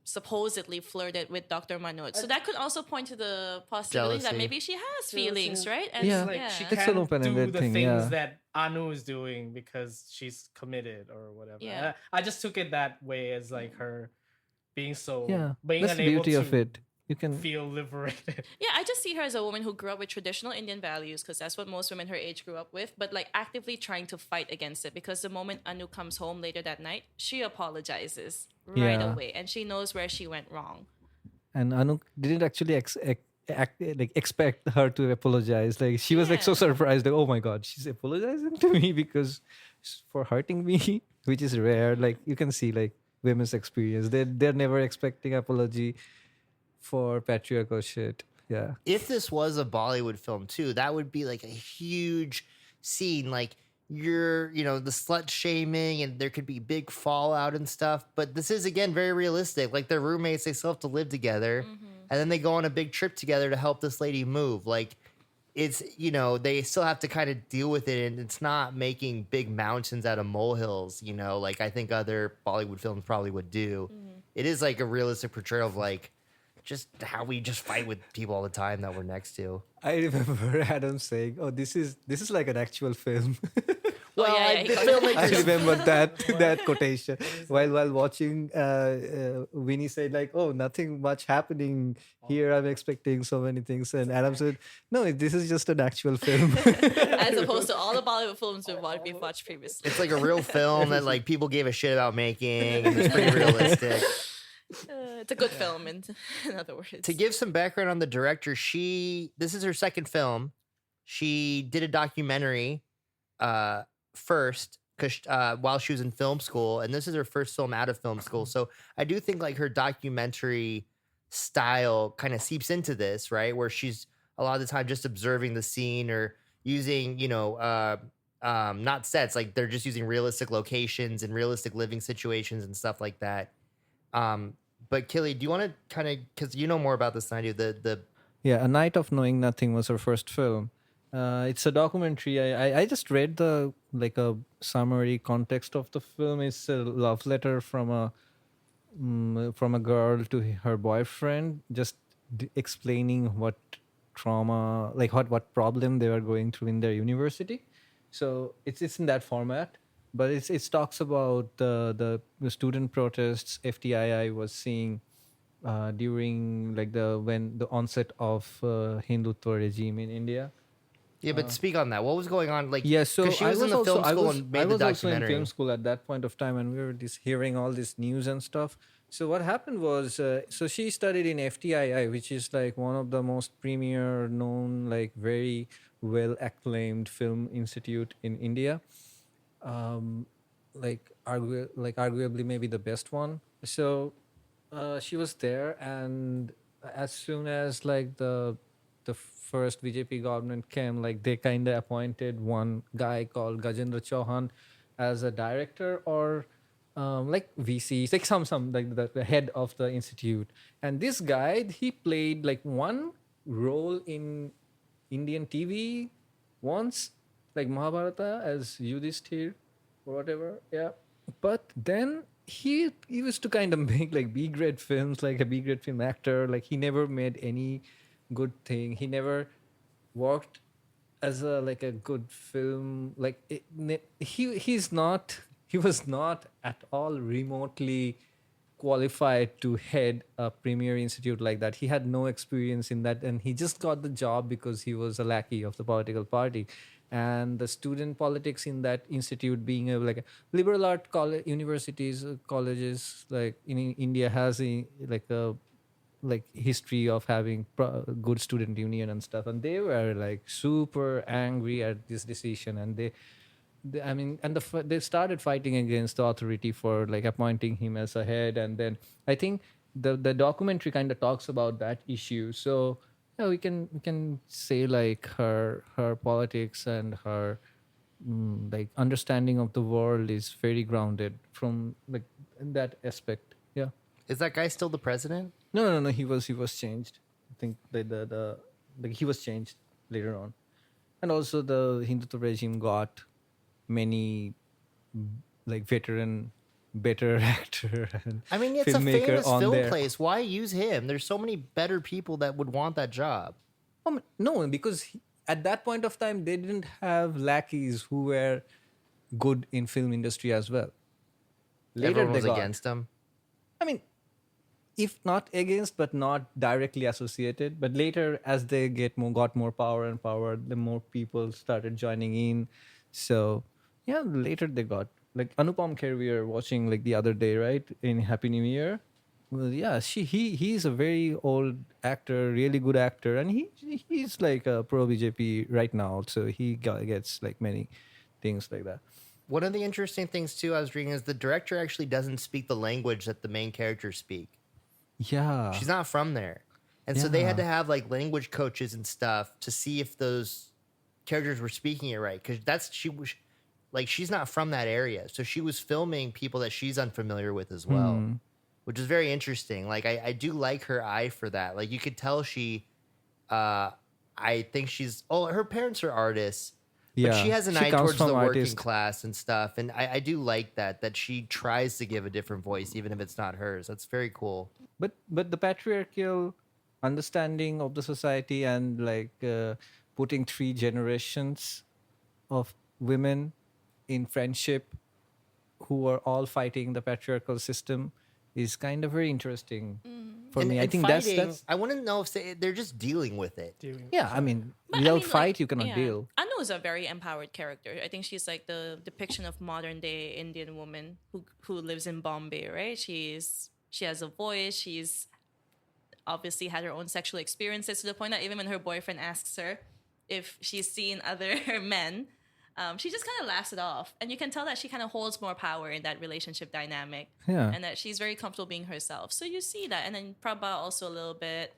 Speaker 1: supposedly flirted with Dr. Manoj. So that could also point to the possibility that
Speaker 4: Jealousy.
Speaker 1: maybe she has feelings, right? And
Speaker 2: Yeah.
Speaker 3: like she
Speaker 2: It's an
Speaker 3: can't
Speaker 2: open-ended
Speaker 3: do the
Speaker 2: thing,
Speaker 3: things
Speaker 2: yeah.
Speaker 3: that Anu is doing because she's committed or whatever.
Speaker 1: Yeah.
Speaker 3: I just took it that way as like her being so
Speaker 2: Yeah,
Speaker 3: being
Speaker 2: that's the
Speaker 3: unable
Speaker 2: beauty
Speaker 3: to
Speaker 2: of it. You can
Speaker 3: feel liberated.
Speaker 1: Yeah, I just see her as a woman who grew up with traditional Indian values because that's what most women her age grew up with, but like actively trying to fight against it because the moment Anu comes home later that night, she apologizes right
Speaker 2: Yeah.
Speaker 1: away and she knows where she went wrong.
Speaker 2: and Anu didn't actually expect her to apologize. Like she was like so
Speaker 1: Yeah.
Speaker 2: surprised, like, oh my god, she's apologizing to me because for hurting me, which is rare. Like you can see like women's experience. They're never expecting apology for patriarchal shit. Yeah.
Speaker 4: If this was a Bollywood film too, that would be like a huge scene. Like you're, the slut shaming and there could be big fallout and stuff. But this is again very realistic. Like they're roommates, they still have to live together. And then they go on a big trip together to help this lady move. Like it's, they still have to kind of deal with it, and it's not making big mountains out of molehills, like I think other Bollywood films probably would do. It is like a realistic portrayal of like just how we just fight with people all the time that we're next to.
Speaker 2: I remember Adam saying, "Oh, this is like an actual film."
Speaker 1: Oh, yeah,
Speaker 4: I-
Speaker 1: he
Speaker 4: the
Speaker 1: called it-
Speaker 2: I
Speaker 4: filmmakers
Speaker 2: remember that quotation while watching. Winnie said like, "Oh, nothing much happening here. I'm expecting so many things," and Adam said, "No, this is just an actual film."
Speaker 1: As opposed to all the Bollywood films we've watched previously.
Speaker 4: It's like a real film that like people gave a shit about making, and it's pretty realistic.
Speaker 1: It's a good film, in other words.
Speaker 4: To give some background on the director, this is her second film. She did a documentary first because while she was in film school, and this is her first film out of film school. So I do think like her documentary style kind of seeps into this, right? Where she's a lot of the time just observing the scene or using, not sets, like they're just using realistic locations and realistic living situations and stuff like that. But Killy, do you want to kind of, because you know more about this than I do, the
Speaker 2: Yeah, A Night of Knowing Nothing was her first film. It's a documentary. I just read the like a summary context of the film. It's a love letter from a girl to her boyfriend, just explaining what trauma, like what problem they were going through in their university. So it's in that format, but it talks about the student protests FTII was seeing during like when the onset of Hindutva regime in India.
Speaker 4: but speak on that. What was going on? Like,
Speaker 2: Yeah, so
Speaker 4: 'cause she was in the film school and
Speaker 2: I
Speaker 4: made the
Speaker 2: was also in
Speaker 4: documentary.
Speaker 2: film school at that point of time, and we were hearing all this news and stuff. So what happened was, so she studied in FTII, which is like one of the most premier, known, like very well acclaimed film institute in India. Arguably maybe the best one. So she was there, and as soon as like the first BJP government came, like they kind of appointed one guy called Gajendra Chauhan as a director or like VC, like some like the head of the institute. And this guy, he played like one role in Indian TV once, like Mahabharata as Yudhishthir or whatever. Yeah, but then he used to kind of make like B grade films, like a B grade film actor. Like he never made any good thing. He never worked as a like a good film. Like he was not at all remotely qualified to head a premier institute like that. He had no experience in that, and he just got the job because he was a lackey of the political party. And the student politics in that institute, being like a liberal art college, universities, colleges like in India has a like history of having good student union and stuff, and they were like super angry at this decision, and they started fighting against the authority for like appointing him as a head. And then I think the documentary kind of talks about that issue. So yeah, we can say like her politics and her like understanding of the world is very grounded from like in that aspect. Yeah.
Speaker 4: Is that guy still the president?
Speaker 2: No. He was changed. I think he was changed later on, and also the Hindutva regime got many like veteran, better actor and
Speaker 4: I mean, it's a
Speaker 2: filmmaker
Speaker 4: famous
Speaker 2: on
Speaker 4: film
Speaker 2: there.
Speaker 4: place. Why use him? There's so many better people that would want that job.
Speaker 2: No, because at that point of time they didn't have lackeys who were good in film industry as well. Later
Speaker 4: Everyone was
Speaker 2: they got,
Speaker 4: against him.
Speaker 2: I mean, if not against, but not directly associated. But later, as they got more power and power, the more people started joining in. So yeah, later they got like Anupam Kher we were watching like the other day, right, in Happy New Year. Well, yeah, he's a very old actor, really good actor, and he's like a pro BJP right now. So he gets like many things like that.
Speaker 4: One of the interesting things too I was reading is the director actually doesn't speak the language that the main characters speak.
Speaker 2: Yeah,
Speaker 4: She's not from there. And so they had
Speaker 2: Yeah.
Speaker 4: to have like language coaches and stuff to see if those characters were speaking it right. Because she's not from that area. So she was filming people that she's unfamiliar with as well, which is very interesting. Like I do like her eye for that. Like you could tell I think her parents are artists. But she has an eye
Speaker 2: comes
Speaker 4: towards the
Speaker 2: from
Speaker 4: working
Speaker 2: artist.
Speaker 4: class and stuff. And I do like that she tries to give a different voice, even if it's not hers. That's very cool.
Speaker 2: But the patriarchal understanding of the society and like putting 3 generations of women in friendship who are all fighting the patriarchal system is kind of very interesting for me. I think
Speaker 4: fighting,
Speaker 2: that's
Speaker 4: I want to know if they're just dealing with it.
Speaker 2: yeah. I mean,
Speaker 1: But
Speaker 2: without
Speaker 1: like,
Speaker 2: fight, you cannot
Speaker 1: yeah.
Speaker 2: deal.
Speaker 1: Anu is a very empowered character. I think she's like the depiction of modern day Indian woman who lives in Bombay, right? She has a voice. She's obviously had her own sexual experiences to the point that even when her boyfriend asks her if she's seen other men, she just kind of laughs it off. And you can tell that she kind of holds more power in that relationship dynamic.
Speaker 2: Yeah.
Speaker 1: And that she's very comfortable being herself. So you see that. And then Prabha also a little bit.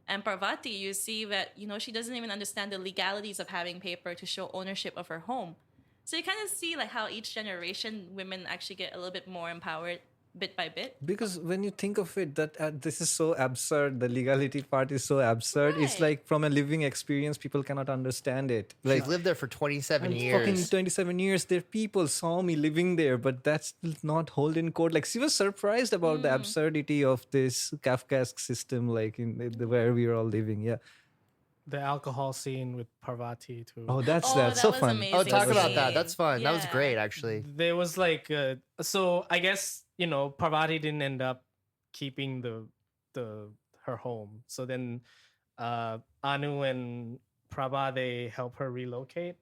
Speaker 1: And Parvati, you see that, she doesn't even understand the legalities of having paper to show ownership of her home. So you kind of see like how each generation women actually get a little bit more empowered bit by bit.
Speaker 2: Because when you think of it, that this is so absurd. The legality part is so absurd. It's
Speaker 1: Right.
Speaker 2: like from a living experience, people cannot understand it. Like
Speaker 4: She's lived there for 27
Speaker 2: fucking
Speaker 4: years.
Speaker 2: 27 years, there people saw me living there, but that's still not hold in court. Like she was surprised about the absurdity of this Kafkaesque system, like in where we are all living. Yeah.
Speaker 3: The alcohol scene with Parvati too.
Speaker 2: Oh, that's
Speaker 1: that
Speaker 2: so
Speaker 1: was
Speaker 2: fun.
Speaker 1: amazing.
Speaker 4: Oh, talk about that.
Speaker 1: scene.
Speaker 4: That's fun. That was
Speaker 1: Yeah.
Speaker 4: great, actually.
Speaker 3: There was like so I guess Parvati didn't end up keeping her home. So then Anu and Prabha, they help her relocate.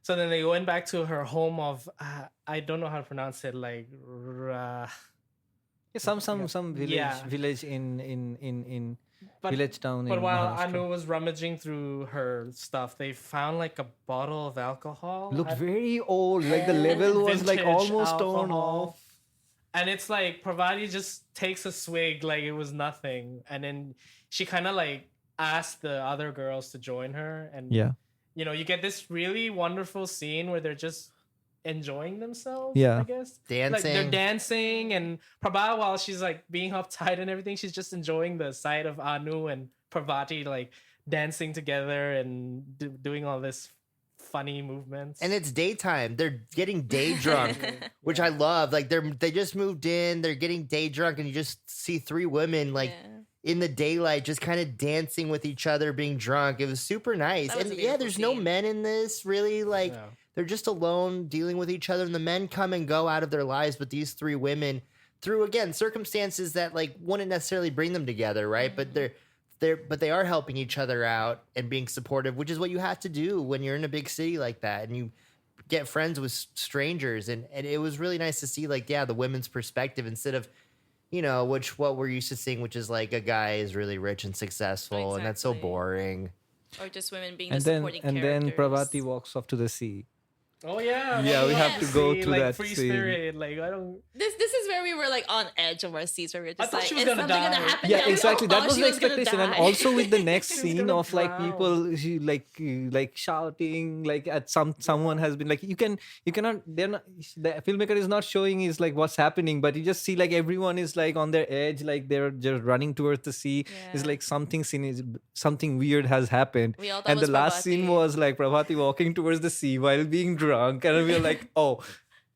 Speaker 3: So then they went back to her home of I don't know how to pronounce it, like
Speaker 2: Yeah, some village
Speaker 3: Yeah.
Speaker 2: village in
Speaker 3: but,
Speaker 2: village town.
Speaker 3: but
Speaker 2: in
Speaker 3: while
Speaker 2: Maharashtra.
Speaker 3: Anu was rummaging through her stuff, they found like a bottle of alcohol.
Speaker 2: Looked
Speaker 3: I-
Speaker 2: very old. Like the level was like
Speaker 3: vintage
Speaker 2: almost torn
Speaker 3: alcohol.
Speaker 2: off.
Speaker 3: And it's like Parvati just takes a swig like it was nothing. And then she kind of like asked the other girls to join her. And, you get this really wonderful scene where they're just enjoying themselves,
Speaker 2: Yeah.
Speaker 3: I guess. Like
Speaker 4: Dancing.
Speaker 3: they're dancing. And Prabha, while she's like being uptight and everything, she's just enjoying the sight of Anu and Parvati like dancing together and doing all this funny movements.
Speaker 4: And it's daytime. They're getting day drunk, which I love. Like they just moved in. They're getting day drunk, and you just see three women like
Speaker 1: Yeah.
Speaker 4: in the daylight, just kind of dancing with each other, being drunk. It was super nice.
Speaker 1: That was
Speaker 4: And
Speaker 1: a
Speaker 4: yeah,
Speaker 1: beautiful
Speaker 4: there's no
Speaker 1: scene.
Speaker 4: men in this really. Like
Speaker 3: Yeah.
Speaker 4: they're just alone dealing with each other, and the men come and go out of their lives. But these three women, through again circumstances that like wouldn't necessarily bring them together, right? But they are helping each other out and being supportive, which is what you have to do when you're in a big city like that, and you get friends with strangers. And it was really nice to see like the women's perspective instead of what we're used to seeing, which is like a guy is really rich and successful, and that's so
Speaker 1: Exactly.
Speaker 4: boring.
Speaker 1: Or just women being
Speaker 2: And
Speaker 1: the
Speaker 2: then
Speaker 1: supporting
Speaker 2: and then
Speaker 1: characters.
Speaker 2: Pravati walks off to the sea.
Speaker 3: Oh yeah,
Speaker 2: Yeah, we have to go
Speaker 3: see,
Speaker 2: to
Speaker 3: like,
Speaker 2: that
Speaker 3: free
Speaker 2: scene.
Speaker 3: spirit. Like I don't.
Speaker 1: This is where we were like on edge of our seats, where we were just
Speaker 3: thought
Speaker 1: like,
Speaker 3: she was
Speaker 1: is
Speaker 3: gonna
Speaker 1: something gonna
Speaker 3: die.
Speaker 1: happen?
Speaker 2: Yeah,
Speaker 1: we
Speaker 2: exactly.
Speaker 1: all
Speaker 2: That
Speaker 1: thought
Speaker 2: was
Speaker 1: she
Speaker 2: the
Speaker 1: gonna
Speaker 2: expectation, and
Speaker 1: die.
Speaker 2: also with the next
Speaker 3: She was
Speaker 2: scene
Speaker 3: gonna
Speaker 2: of like
Speaker 3: drown.
Speaker 2: people like shouting, like at someone has been like you cannot. They're not. The filmmaker is not showing is like what's happening, but you just see like everyone is like on their edge, like they're just running towards the sea. It's
Speaker 1: Yeah.
Speaker 2: like something weird has happened.
Speaker 1: We all thought
Speaker 2: And
Speaker 1: it
Speaker 2: the
Speaker 1: was
Speaker 2: last scene
Speaker 1: Pravati.
Speaker 2: was like Pravati walking towards the sea while being drunk, and we were like, oh,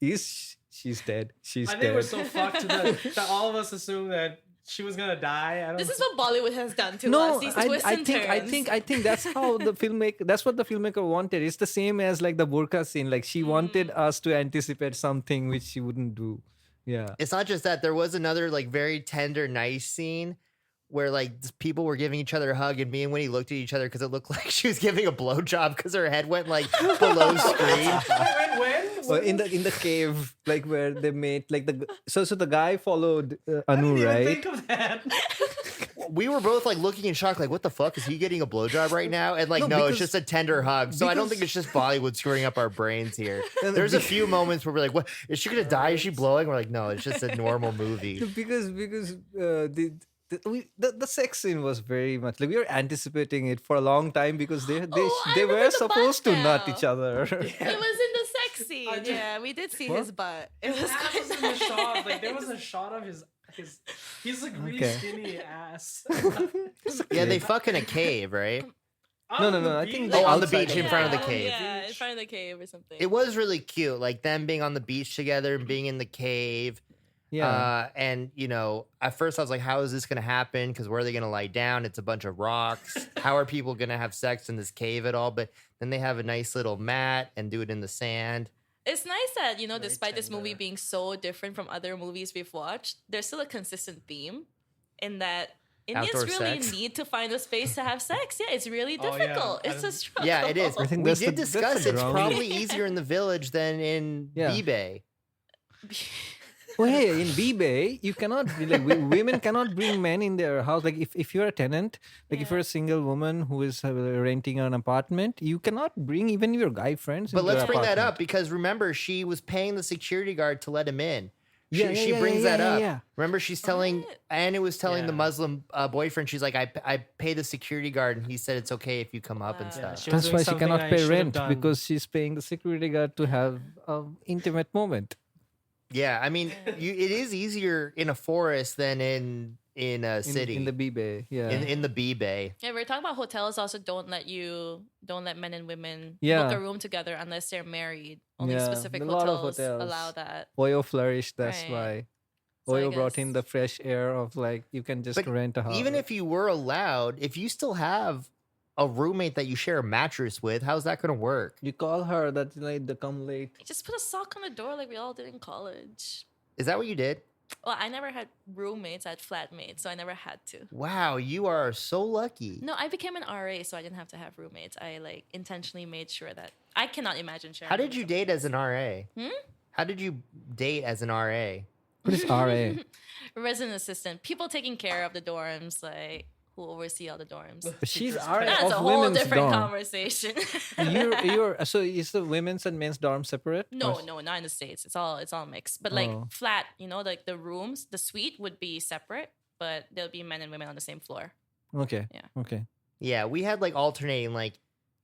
Speaker 2: she's dead. She's
Speaker 3: I
Speaker 2: dead.
Speaker 3: think we're so fucked that all of us assumed that she was gonna die. I don't.
Speaker 1: This is what Bollywood has done to
Speaker 2: No,
Speaker 1: us. These twists and turns.
Speaker 2: I think that's how the filmmaker. That's what the filmmaker wanted. It's the same as like the burqa scene. Like she wanted us to anticipate something which she wouldn't do. Yeah.
Speaker 4: It's not just that. There was another like very tender, nice scene where like people were giving each other a hug, and me and Winnie looked at each other because it looked like she was giving a blowjob because her head went like below screen.
Speaker 3: when?
Speaker 2: In the cave, like where they made like so the guy followed
Speaker 3: I
Speaker 2: Anu,
Speaker 3: didn't even
Speaker 2: right?
Speaker 3: think of that.
Speaker 4: We were both like looking in shock, like, what the fuck? Is he getting a blowjob right now? And like,
Speaker 2: No,
Speaker 4: no, it's
Speaker 2: because-
Speaker 4: just a tender hug. So I don't
Speaker 2: because-
Speaker 4: think it's just Bollywood screwing up our brains here.
Speaker 2: And
Speaker 4: There's a
Speaker 2: be-
Speaker 4: few moments where we're like, what? Is she going to die? Is she blowing? We're like, no, it's just a normal movie.
Speaker 2: because the sex scene was very much like we were anticipating it for a long time because they
Speaker 1: I
Speaker 2: they
Speaker 1: remember
Speaker 2: were
Speaker 1: the
Speaker 2: supposed to
Speaker 1: butt
Speaker 2: nut
Speaker 1: now.
Speaker 2: each other.
Speaker 1: It was in the sex scene.
Speaker 3: just-
Speaker 1: Yeah, we did see
Speaker 2: What?
Speaker 1: his butt. It was
Speaker 3: Ass was in
Speaker 1: quite
Speaker 3: the shot. Like there was a shot of his. He's like really
Speaker 2: Okay.
Speaker 3: skinny ass.
Speaker 4: Yeah, they fuck in a cave, right?
Speaker 2: No,
Speaker 3: On the
Speaker 2: I think
Speaker 3: beach.
Speaker 2: they
Speaker 4: on the
Speaker 2: outside
Speaker 4: beach in
Speaker 2: the
Speaker 4: front of the
Speaker 1: Yeah,
Speaker 4: cave.
Speaker 1: Yeah, in front of the cave or something.
Speaker 4: It was really cute. Like them being on the beach together and being in the cave.
Speaker 2: Yeah.
Speaker 4: And, at first I was like, how is this going to happen? Because where are they going to lie down? It's a bunch of rocks. How are people going to have sex in this cave at all? But then they have a nice little mat and do it in the sand.
Speaker 1: It's nice that,
Speaker 3: Very
Speaker 1: despite this movie
Speaker 3: tender.
Speaker 1: being so different from other movies we've watched, there's still a consistent theme in that Indians
Speaker 4: Outdoor
Speaker 1: really
Speaker 4: sex.
Speaker 1: need to find a space to have sex. Yeah, it's really
Speaker 3: Oh, yeah.
Speaker 1: difficult. It's a struggle.
Speaker 4: Yeah, it is.
Speaker 2: I think
Speaker 4: We
Speaker 2: that's
Speaker 4: did
Speaker 2: the- that's
Speaker 4: discuss
Speaker 2: the
Speaker 4: it's
Speaker 2: ground.
Speaker 4: probably easier in the village than in
Speaker 2: Yeah.
Speaker 4: eBay.
Speaker 2: Oh, hey, in B-Bay, you cannot women cannot bring men in their house. Like if you're a tenant, like if
Speaker 1: Yeah.
Speaker 2: you're a single woman who is renting an apartment, you cannot bring even your guy friends.
Speaker 4: But
Speaker 2: into
Speaker 4: let's
Speaker 2: the
Speaker 4: bring that
Speaker 2: apartment.
Speaker 4: up because remember, she was paying the security guard to let him in. She
Speaker 2: Yeah,
Speaker 4: brings
Speaker 2: yeah,
Speaker 4: that up.
Speaker 2: yeah.
Speaker 4: Remember, she's telling
Speaker 1: Right.
Speaker 4: Anna was telling the
Speaker 3: Yeah.
Speaker 4: Muslim boyfriend, she's like, I pay the security guard, and he said it's okay if you come up and
Speaker 1: Wow.
Speaker 3: Yeah,
Speaker 4: stuff.
Speaker 3: she was
Speaker 2: That's
Speaker 3: doing
Speaker 2: why she
Speaker 3: something
Speaker 2: cannot
Speaker 3: I
Speaker 2: pay
Speaker 3: should have
Speaker 2: rent
Speaker 3: done.
Speaker 2: because she's paying the security guard to have an intimate moment.
Speaker 4: Yeah, I mean, it is easier in a forest than in a city
Speaker 2: in the B-Bay. Yeah.
Speaker 4: in the B Bay.
Speaker 1: Yeah, we're talking about hotels. Also, don't let men and women
Speaker 2: Yeah.
Speaker 1: book a room together unless they're married. Only
Speaker 2: Yeah,
Speaker 1: specific
Speaker 2: a lot of
Speaker 1: hotels,
Speaker 2: hotels.
Speaker 1: allow that.
Speaker 2: Oyo flourished. That's
Speaker 1: Right.
Speaker 2: why.
Speaker 1: So I
Speaker 2: Oyo brought in
Speaker 1: guess-
Speaker 2: the fresh air of like you can just
Speaker 4: But
Speaker 2: rent a house.
Speaker 4: even if you were allowed, if you still have a roommate that you share a mattress with, how's that going to work?
Speaker 2: you call her that like they come late.
Speaker 1: Just put a sock on the door like we all did in college.
Speaker 4: Is that what you did?
Speaker 1: Well, I never had roommates. I had flatmates, so I never had to.
Speaker 4: Wow, you are so lucky.
Speaker 1: No, I became an RA, so I didn't have to have roommates. I like intentionally made sure that I cannot imagine sharing.
Speaker 4: How
Speaker 1: room
Speaker 4: did
Speaker 1: with
Speaker 4: you
Speaker 1: someone
Speaker 4: date as an RA?
Speaker 1: Hmm?
Speaker 4: How did you date as an RA?
Speaker 2: What is RA?
Speaker 1: resident assistant, people taking care of the dorms, like who oversee all the dorms.
Speaker 2: But she's RA
Speaker 1: That's
Speaker 2: of
Speaker 1: a whole
Speaker 2: women's
Speaker 1: different
Speaker 2: dorm.
Speaker 1: conversation.
Speaker 2: You're so is the women's and men's dorm separate?
Speaker 1: no,
Speaker 2: Or-
Speaker 1: no, not in the States. It's all mixed. But like
Speaker 2: Oh.
Speaker 1: flat, like the rooms, the suite would be separate, but there'll be men and women on the same floor.
Speaker 2: Okay.
Speaker 1: Yeah.
Speaker 2: Okay.
Speaker 4: Yeah, we had like alternating, like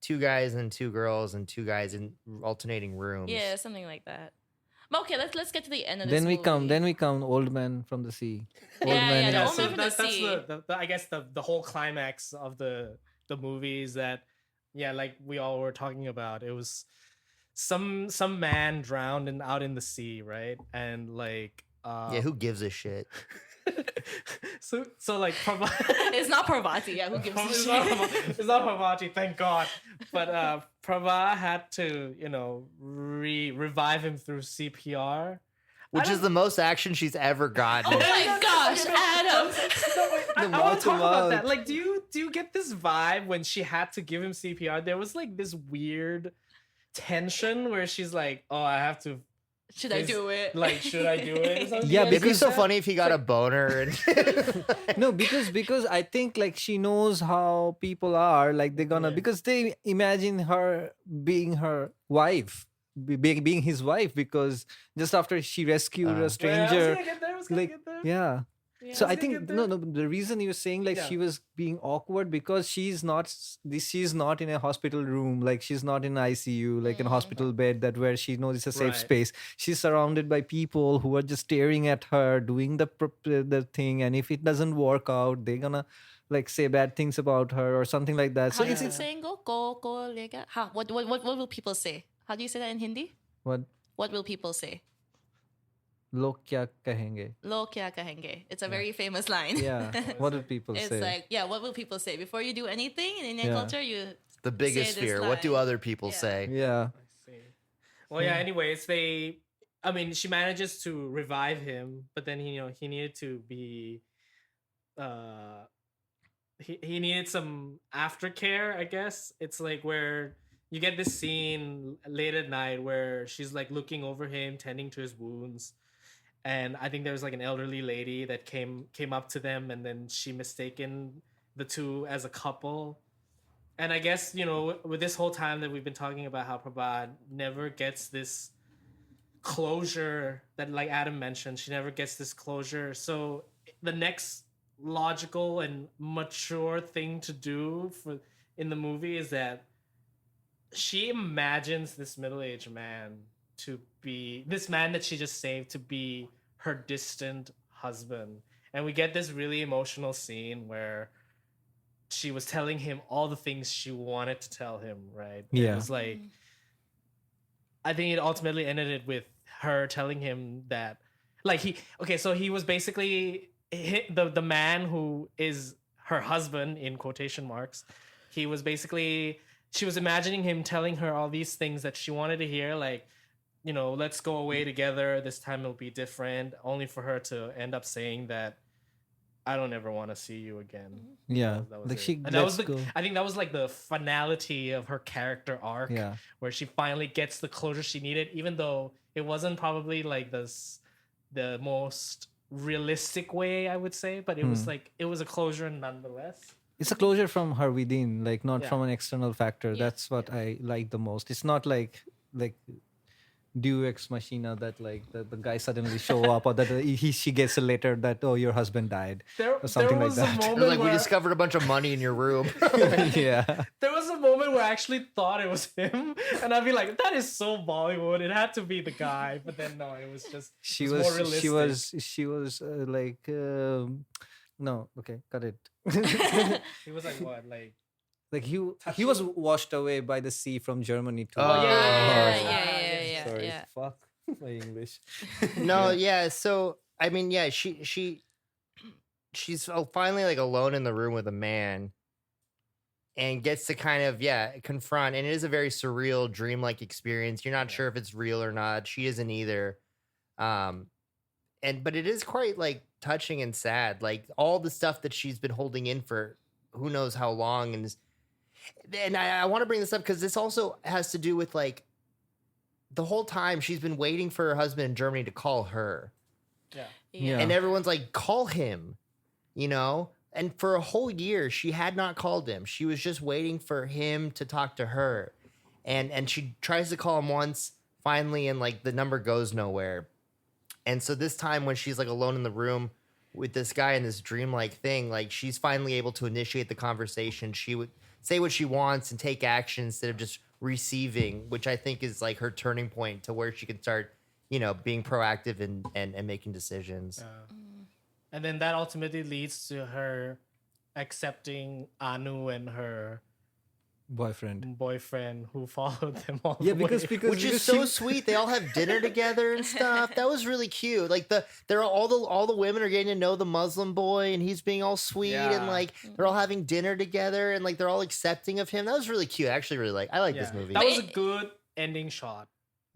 Speaker 4: 2 guys and 2 girls and 2 guys in alternating rooms.
Speaker 1: Yeah, something like that. But okay, let's get to the end of this
Speaker 2: Then we come.
Speaker 1: movie.
Speaker 2: Then we come. Old man from the sea. Old
Speaker 1: Yeah,
Speaker 2: man.
Speaker 1: yeah,
Speaker 2: in
Speaker 1: the
Speaker 2: the
Speaker 1: old
Speaker 2: sea.
Speaker 1: man from the
Speaker 3: that's
Speaker 1: sea.
Speaker 3: the I guess the whole climax of the movie is that, yeah, like we all were talking about, it was some man drowned out in the sea, right? And like
Speaker 4: Yeah, who gives a shit?
Speaker 3: so like
Speaker 1: It's not Parvati. Yeah, who gives a
Speaker 3: It's
Speaker 1: shit?
Speaker 3: not it's not Parvati, thank God. But Prabha had to, revive him through CPR.
Speaker 4: Which is the most action she's ever gotten.
Speaker 1: Oh my gosh, Adam!
Speaker 3: I
Speaker 2: The
Speaker 3: want to talk about
Speaker 2: mouth.
Speaker 3: that. Like, do you get this vibe when she had to give him CPR? There was like this weird tension where she's like, "Oh, I have to."
Speaker 1: Should I do it?
Speaker 3: Like, should I do it? Or something?
Speaker 2: Yeah,
Speaker 3: You guys
Speaker 4: It'd be
Speaker 2: because-
Speaker 4: so
Speaker 3: get that?
Speaker 4: funny if he got a boner. And
Speaker 2: No, because I think like she knows how people are. Like they're gonna
Speaker 3: Yeah.
Speaker 2: because they imagine her being her wife, being his wife. Because just after she rescued
Speaker 4: Uh.
Speaker 2: a
Speaker 3: Wait, I was
Speaker 2: stranger,
Speaker 3: gonna get there. I was gonna
Speaker 2: like
Speaker 3: get there.
Speaker 2: yeah.
Speaker 1: Yeah.
Speaker 2: So I
Speaker 3: gonna
Speaker 2: think
Speaker 3: get
Speaker 2: no,
Speaker 3: there.
Speaker 2: no. The reason you were saying like
Speaker 3: Yeah.
Speaker 2: she was being awkward because she's not in a hospital room, like she's not in ICU, like in a hospital bed that where she knows it's a safe
Speaker 3: Right.
Speaker 2: space. She's surrounded by people who are just staring at her, doing the thing, and if it doesn't work out, they're gonna like say bad things about her or something like that. So
Speaker 1: How
Speaker 2: it's
Speaker 1: does the saying go? Go lega. How? What will people say? How do you say that in Hindi?
Speaker 2: what
Speaker 1: What will people say?
Speaker 2: log kya kahenge?
Speaker 1: Lo kya kahenge. It's a very famous line.
Speaker 2: Yeah, what do people
Speaker 1: It's
Speaker 2: say?
Speaker 1: like, yeah, what will people say? Before you do anything in Indian
Speaker 2: Yeah.
Speaker 1: culture, you
Speaker 4: the biggest
Speaker 1: this
Speaker 4: fear. What do
Speaker 1: line.
Speaker 4: other people
Speaker 1: Yeah.
Speaker 4: say?
Speaker 2: yeah,
Speaker 3: I see. Well, yeah. Anyways, she manages to revive him, but then he needed to be, he needed some aftercare. I guess it's like where you get this scene late at night where she's like looking over him, tending to his wounds, and I think there was like an elderly lady that came up to them, and then she mistaken the two as a couple. And I guess, with this whole time that we've been talking about how Prabhat never gets this closure that, like Adam mentioned, she never gets this closure. So the next logical and mature thing to do in the movie is that she imagines this middle-aged man to be this man that she just saved to be her distant husband. And we get this really emotional scene where she was telling him all the things she wanted to tell him, right?
Speaker 2: Yeah.
Speaker 3: It was like, I think it ultimately ended it with her telling him that, like, so he was basically the man who is her husband, in quotation marks. He was basically, she was imagining him telling her all these things that she wanted to hear, like, let's go away together. This time it'll be different, only for her to end up saying that, I don't ever want to see you again.
Speaker 2: yeah.
Speaker 3: That was
Speaker 2: Like
Speaker 3: it.
Speaker 2: she
Speaker 3: And that was
Speaker 2: lets go.
Speaker 3: I think that was like the finality of her character arc,
Speaker 2: Yeah.
Speaker 3: where she finally gets the closure she needed, even though it wasn't probably like this the most realistic way, I would say, but it was like it was a closure nonetheless.
Speaker 2: It's a closure from her within, like not
Speaker 3: Yeah.
Speaker 2: from an external factor.
Speaker 1: Yeah.
Speaker 2: That's what I like the most. It's not like Deus Ex Machina that like the guy suddenly show up, or that she gets a letter that, oh, your husband died, or something like
Speaker 3: was
Speaker 2: that.
Speaker 3: a
Speaker 4: They're
Speaker 3: moment
Speaker 4: like, we
Speaker 3: where
Speaker 4: discovered a bunch of money in your room.
Speaker 2: Yeah.
Speaker 3: there was a moment where I actually thought it was him, and I'd be like, "That is so Bollywood. It had to be the guy." But then no, it was just
Speaker 2: She
Speaker 3: more
Speaker 2: was
Speaker 3: realistic.
Speaker 2: she was like no, okay, cut it.
Speaker 3: He was like what, like
Speaker 2: Like he was washed away by the sea from Germany to
Speaker 4: Oh,
Speaker 1: yeah.
Speaker 2: sorry, fuck my English.
Speaker 4: No, yeah. So I mean, yeah, she's finally like alone in the room with a man, and gets to kind of confront. And it is a very surreal, dreamlike experience. You're not sure if it's real or not. She isn't either. But it is quite like touching and sad. Like all the stuff that she's been holding in for who knows how long, and I want to bring this up because this also has to do with like the whole time she's been waiting for her husband in Germany to call her.
Speaker 2: Yeah.
Speaker 4: And everyone's like, call him, you know? And for a whole year, she had not called him. She was just waiting for him to talk to her. And she tries to call him once, finally, and like the number goes nowhere. And so this time when she's like alone in the room with this guy in this dreamlike thing, like she's finally able to initiate the conversation. She would say what she wants and take action instead of just receiving, which I think is like her turning point to where she can start, you know, being proactive and making decisions.
Speaker 3: and then that ultimately leads to her accepting Anu and her boyfriend who followed them all the way.
Speaker 4: Which is so sweet. They all have dinner together and stuff. That was really cute. Like all the women are getting to know the Muslim boy, and he's being all sweet, and like they're all having dinner together, and like they're all accepting of him. That was really cute. I actually really I like this movie.
Speaker 3: That was a good ending shot.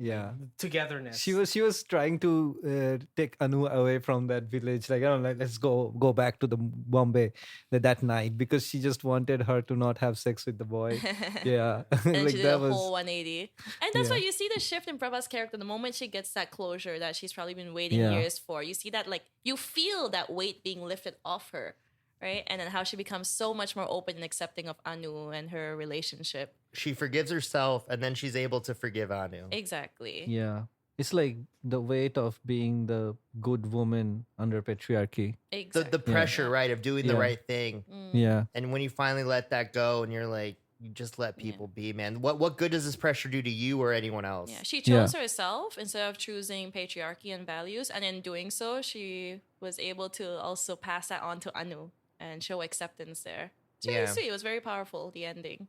Speaker 2: Yeah.
Speaker 3: Togetherness.
Speaker 2: She was trying to take Anu away from that village. Like, I don't know, let's go back to the Bombay that night, because she just wanted her to not have sex with the boy. Yeah.
Speaker 1: And
Speaker 2: Like
Speaker 1: she did
Speaker 2: that
Speaker 1: a
Speaker 2: was
Speaker 1: whole 180. And that's
Speaker 2: Yeah.
Speaker 1: why you see the shift in Prabha's character. The moment she gets that closure that she's probably been waiting
Speaker 2: Yeah.
Speaker 1: years for, you see that, like, you feel that weight being lifted off her, right? And then how she becomes so much more open and accepting of Anu and her relationship.
Speaker 4: She forgives herself, and then she's able to forgive Anu.
Speaker 1: Exactly.
Speaker 2: Yeah. It's like the weight of being the good woman under patriarchy.
Speaker 1: Exactly.
Speaker 4: The pressure, right, of doing the
Speaker 2: Yeah.
Speaker 4: right thing.
Speaker 2: Yeah.
Speaker 4: And when you finally let that go, and you're like, you just let people be, man. What good does this pressure do to you or anyone else?
Speaker 1: Yeah, she chose herself instead of choosing patriarchy and values. And in doing so, she was able to also pass that on to Anu and show acceptance there. It's really sweet. It was very powerful, the ending.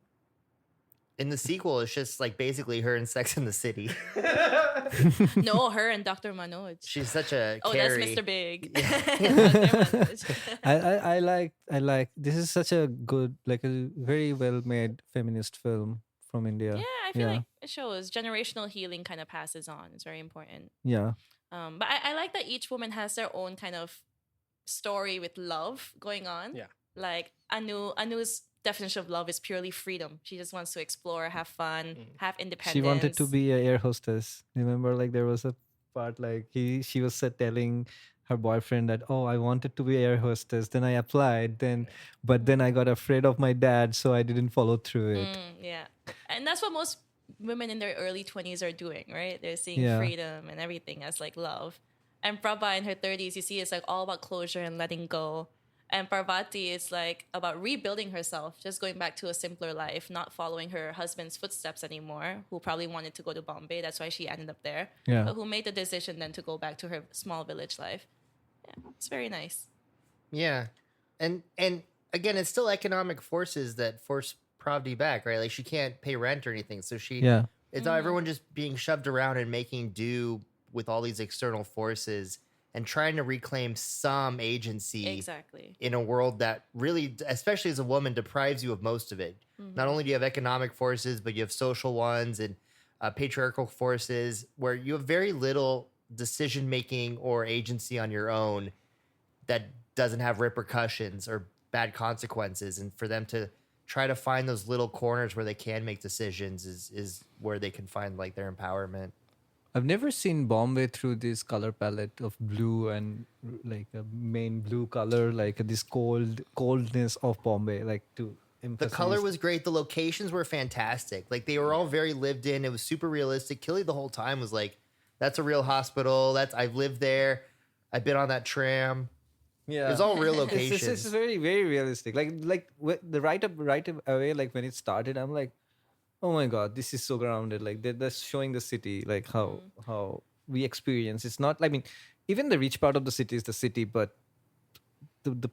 Speaker 4: In the sequel, it's just like basically her in Sex in the City.
Speaker 1: No, her and Dr. Manoj.
Speaker 4: She's such a
Speaker 1: Oh,
Speaker 4: Carrie.
Speaker 1: that's Mr. Big.
Speaker 2: I like this is such a good, like a very well made feminist film from India.
Speaker 1: Yeah, I feel like it shows generational healing kind of passes on. It's very important.
Speaker 2: Yeah.
Speaker 1: But I like that each woman has their own kind of story with love going on.
Speaker 3: Yeah.
Speaker 1: Like Anu's definition of love is purely freedom. She just wants to explore, have fun, have independence.
Speaker 2: She wanted to be an air hostess. Remember, like there was a part like she was telling her boyfriend that, oh, I wanted to be air hostess. Then I applied. But then I got afraid of my dad, so I didn't follow through it.
Speaker 1: Yeah, and that's what most women in their early 20s are doing, right? They're seeing freedom and everything as like love. And Prabha in her 30s, you see, it's like all about closure and letting go. And Parvati is like about rebuilding herself, just going back to a simpler life, not following her husband's footsteps anymore, who probably wanted to go to Bombay. That's why she ended up there.
Speaker 2: Yeah.
Speaker 1: But who made the decision then to go back to her small village life. Yeah, it's very nice.
Speaker 4: Yeah. And again, it's still economic forces that force Pravdi back, right? Like she can't pay rent or anything. So it's not everyone just being shoved around and making do with all these external forces and trying to reclaim some agency in a world that really, especially as a woman, deprives you of most of it. Not only do you have economic forces, but you have social ones and patriarchal forces where you have very little decision-making or agency on your own that doesn't have repercussions or bad consequences. And for them to try to find those little corners where they can make decisions is where they can find like their empowerment.
Speaker 2: I've never seen Bombay through this color palette of blue and like a main blue color, like this coldness of Bombay, like to
Speaker 4: The
Speaker 2: emphasize.
Speaker 4: color was great. The locations were fantastic. Like they were all very lived in. It was super realistic. Killy the whole time was like, "That's a real hospital. I've lived there. I've been on that tram."
Speaker 2: Yeah,
Speaker 4: It was all real
Speaker 2: It's
Speaker 4: locations.
Speaker 2: very very realistic. The right away, like when it started, I'm like, oh my god, this is so grounded. Like they're showing the city, like how we experience. It's not. I mean, even the rich part of the city is the city, but the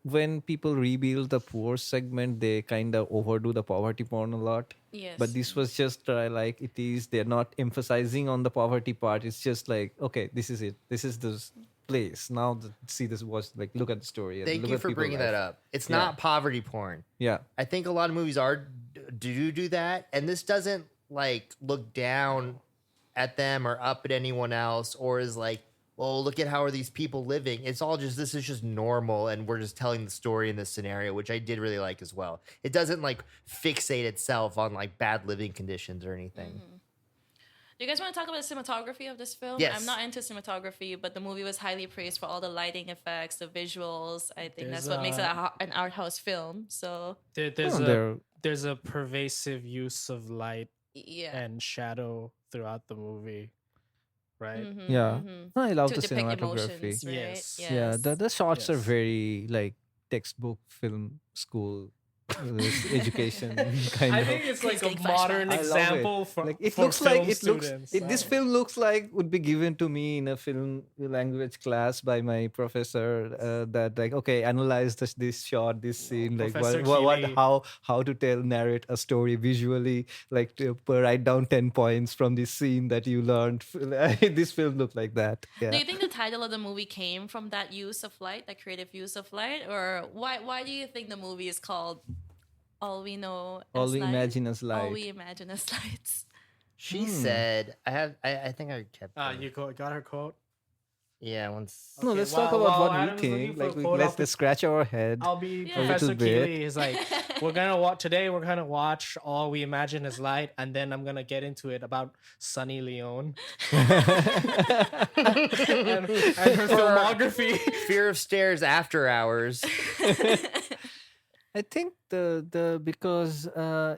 Speaker 2: when people rebuild the poor segment, they kind of overdo the poverty porn a lot.
Speaker 1: Yes.
Speaker 2: But this was just like it is. They're not emphasizing on the poverty part. It's just like, okay, this is it. This is the place. Now see this was like, look at the story. And
Speaker 4: Thank
Speaker 2: look
Speaker 4: you
Speaker 2: at
Speaker 4: for
Speaker 2: people's
Speaker 4: bringing
Speaker 2: life.
Speaker 4: that up. It's
Speaker 2: Yeah.
Speaker 4: not poverty porn.
Speaker 2: Yeah.
Speaker 4: I think a lot of movies do that, and this doesn't like look down at them or up at anyone else, or is like, well, look at how are these people living. It's all just this is just normal, and we're just telling the story in this scenario, which I did really like as well. It doesn't like fixate itself on like bad living conditions or anything.
Speaker 1: Do you guys want to talk about the cinematography of this film?
Speaker 4: Yes.
Speaker 1: I'm not into cinematography, but the movie was highly praised for all the lighting effects, the visuals. I think
Speaker 3: There's
Speaker 1: that's what makes it an art house film. So
Speaker 3: There's a pervasive use of light
Speaker 1: yeah.
Speaker 3: and shadow throughout the movie, right?
Speaker 1: Mhm,
Speaker 2: Yeah.
Speaker 1: mhm.
Speaker 2: I love
Speaker 1: To
Speaker 2: the
Speaker 1: depict
Speaker 2: cinematography.
Speaker 1: emotions, right?
Speaker 3: Yes.
Speaker 2: Yeah, the shots are
Speaker 3: Yes.
Speaker 2: very like textbook film school education kind
Speaker 3: I
Speaker 2: of.
Speaker 3: think it's like a
Speaker 1: Kids getting
Speaker 3: modern
Speaker 2: I love it.
Speaker 3: example for
Speaker 2: Like it
Speaker 3: for
Speaker 2: looks like
Speaker 3: film
Speaker 2: it looks
Speaker 3: students.
Speaker 2: this film looks like would be given to me in a film language class by my professor, that like, okay, analyze this shot, this scene, like
Speaker 3: Professor
Speaker 2: what
Speaker 3: Keeley.
Speaker 2: how to narrate a story visually, like to write down 10 points from this scene that you learned. This film looked like that.
Speaker 1: Do
Speaker 2: Yeah.
Speaker 1: you think the title of the movie came from that use of light, that creative use of light, or why do you think the movie is called All We Know
Speaker 2: All
Speaker 1: as
Speaker 2: we
Speaker 1: Light?
Speaker 2: imagine as
Speaker 1: All
Speaker 2: light.
Speaker 1: we imagine as lights.
Speaker 4: She said, I think I kept.
Speaker 3: You got her quote.
Speaker 4: Yeah, once.
Speaker 2: No,
Speaker 3: Okay,
Speaker 2: let's talk
Speaker 3: while-
Speaker 2: about
Speaker 3: while
Speaker 2: what we
Speaker 3: Adam's looking
Speaker 2: think.
Speaker 3: for a
Speaker 2: Like,
Speaker 3: quote,
Speaker 2: let's scratch our head.
Speaker 3: I'll be
Speaker 1: Yeah.
Speaker 3: Professor
Speaker 2: little bit.
Speaker 3: Keeley. He's like, we're gonna watch today. We're gonna watch All We Imagine Is Light, and then I'm gonna get into it about Sunny Leone and her filmography.
Speaker 4: Fear of Stairs After Hours.
Speaker 2: I think the because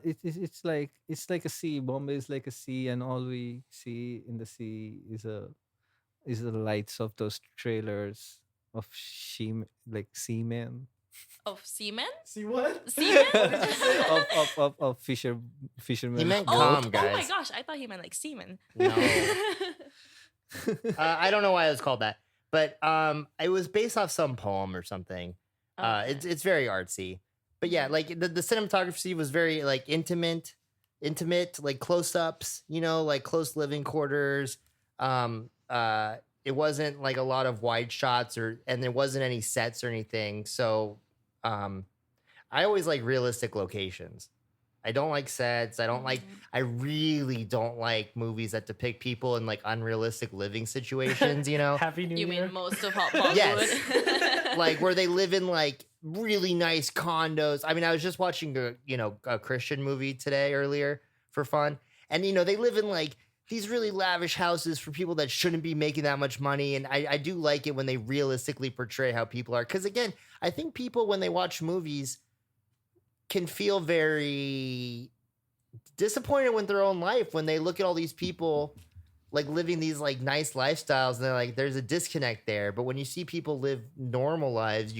Speaker 2: it's like a sea. Bombay is like a sea, and all we see in the sea is the lights of those trailers of seamen
Speaker 1: Of semen?
Speaker 3: See what?
Speaker 1: Semen?
Speaker 2: of fishermen.
Speaker 4: He meant
Speaker 1: Oh,
Speaker 4: calm,
Speaker 1: oh
Speaker 4: guys.
Speaker 1: my gosh, I thought he meant like semen.
Speaker 4: No. I don't know why it was called that, but it was based off some poem or something.
Speaker 1: Okay.
Speaker 4: It's very artsy, but yeah, like the cinematography was very like intimate, like close ups, like close living quarters. It wasn't like a lot of wide shots and there wasn't any sets or anything. So, I always like realistic locations. I don't like sets. I really don't like movies that depict people in like unrealistic living situations,
Speaker 3: Happy New
Speaker 1: You
Speaker 3: Year.
Speaker 1: mean most of Bollywood?
Speaker 4: Yes. like where they live in like really nice condos. I mean, I was just watching a Christian movie today earlier for fun. And, they live in like these really lavish houses for people that shouldn't be making that much money. And I do like it when they realistically portray how people are. Because again, I think people, when they watch movies, can feel very disappointed with their own life when they look at all these people like living these like nice lifestyles, and they're like, there's a disconnect there. But when you see people live normal lives,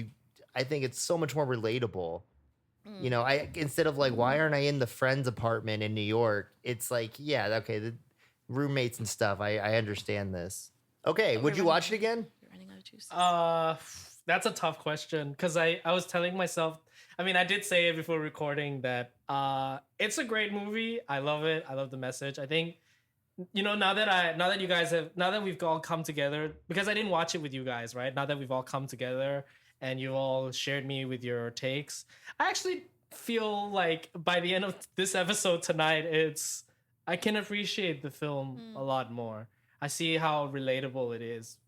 Speaker 4: I think it's so much more relatable. Instead of like, why aren't I in the friend's apartment in New York? It's like, yeah, okay, the roommates and stuff. I understand this. Okay, would you watch it again?
Speaker 1: You're running out of juice.
Speaker 3: That's a tough question because I was telling myself. I mean, I did say it before recording that it's a great movie. I love it. I love the message. I think now that we've all come together, because I didn't watch it with you guys, right? Now that we've all come together and you all shared me with your takes, I actually feel like by the end of this episode tonight, I can appreciate the film a lot more. I see how relatable it is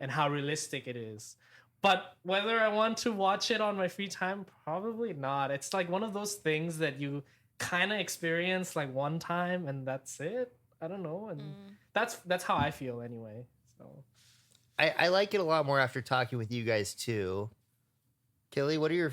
Speaker 3: and how realistic it is. But whether I want to watch it on my free time, probably not. It's like one of those things that you kind of experience like one time and that's it. I don't know, and that's how I feel anyway. So
Speaker 4: I like it a lot more after talking with you guys too. Kelly, what are your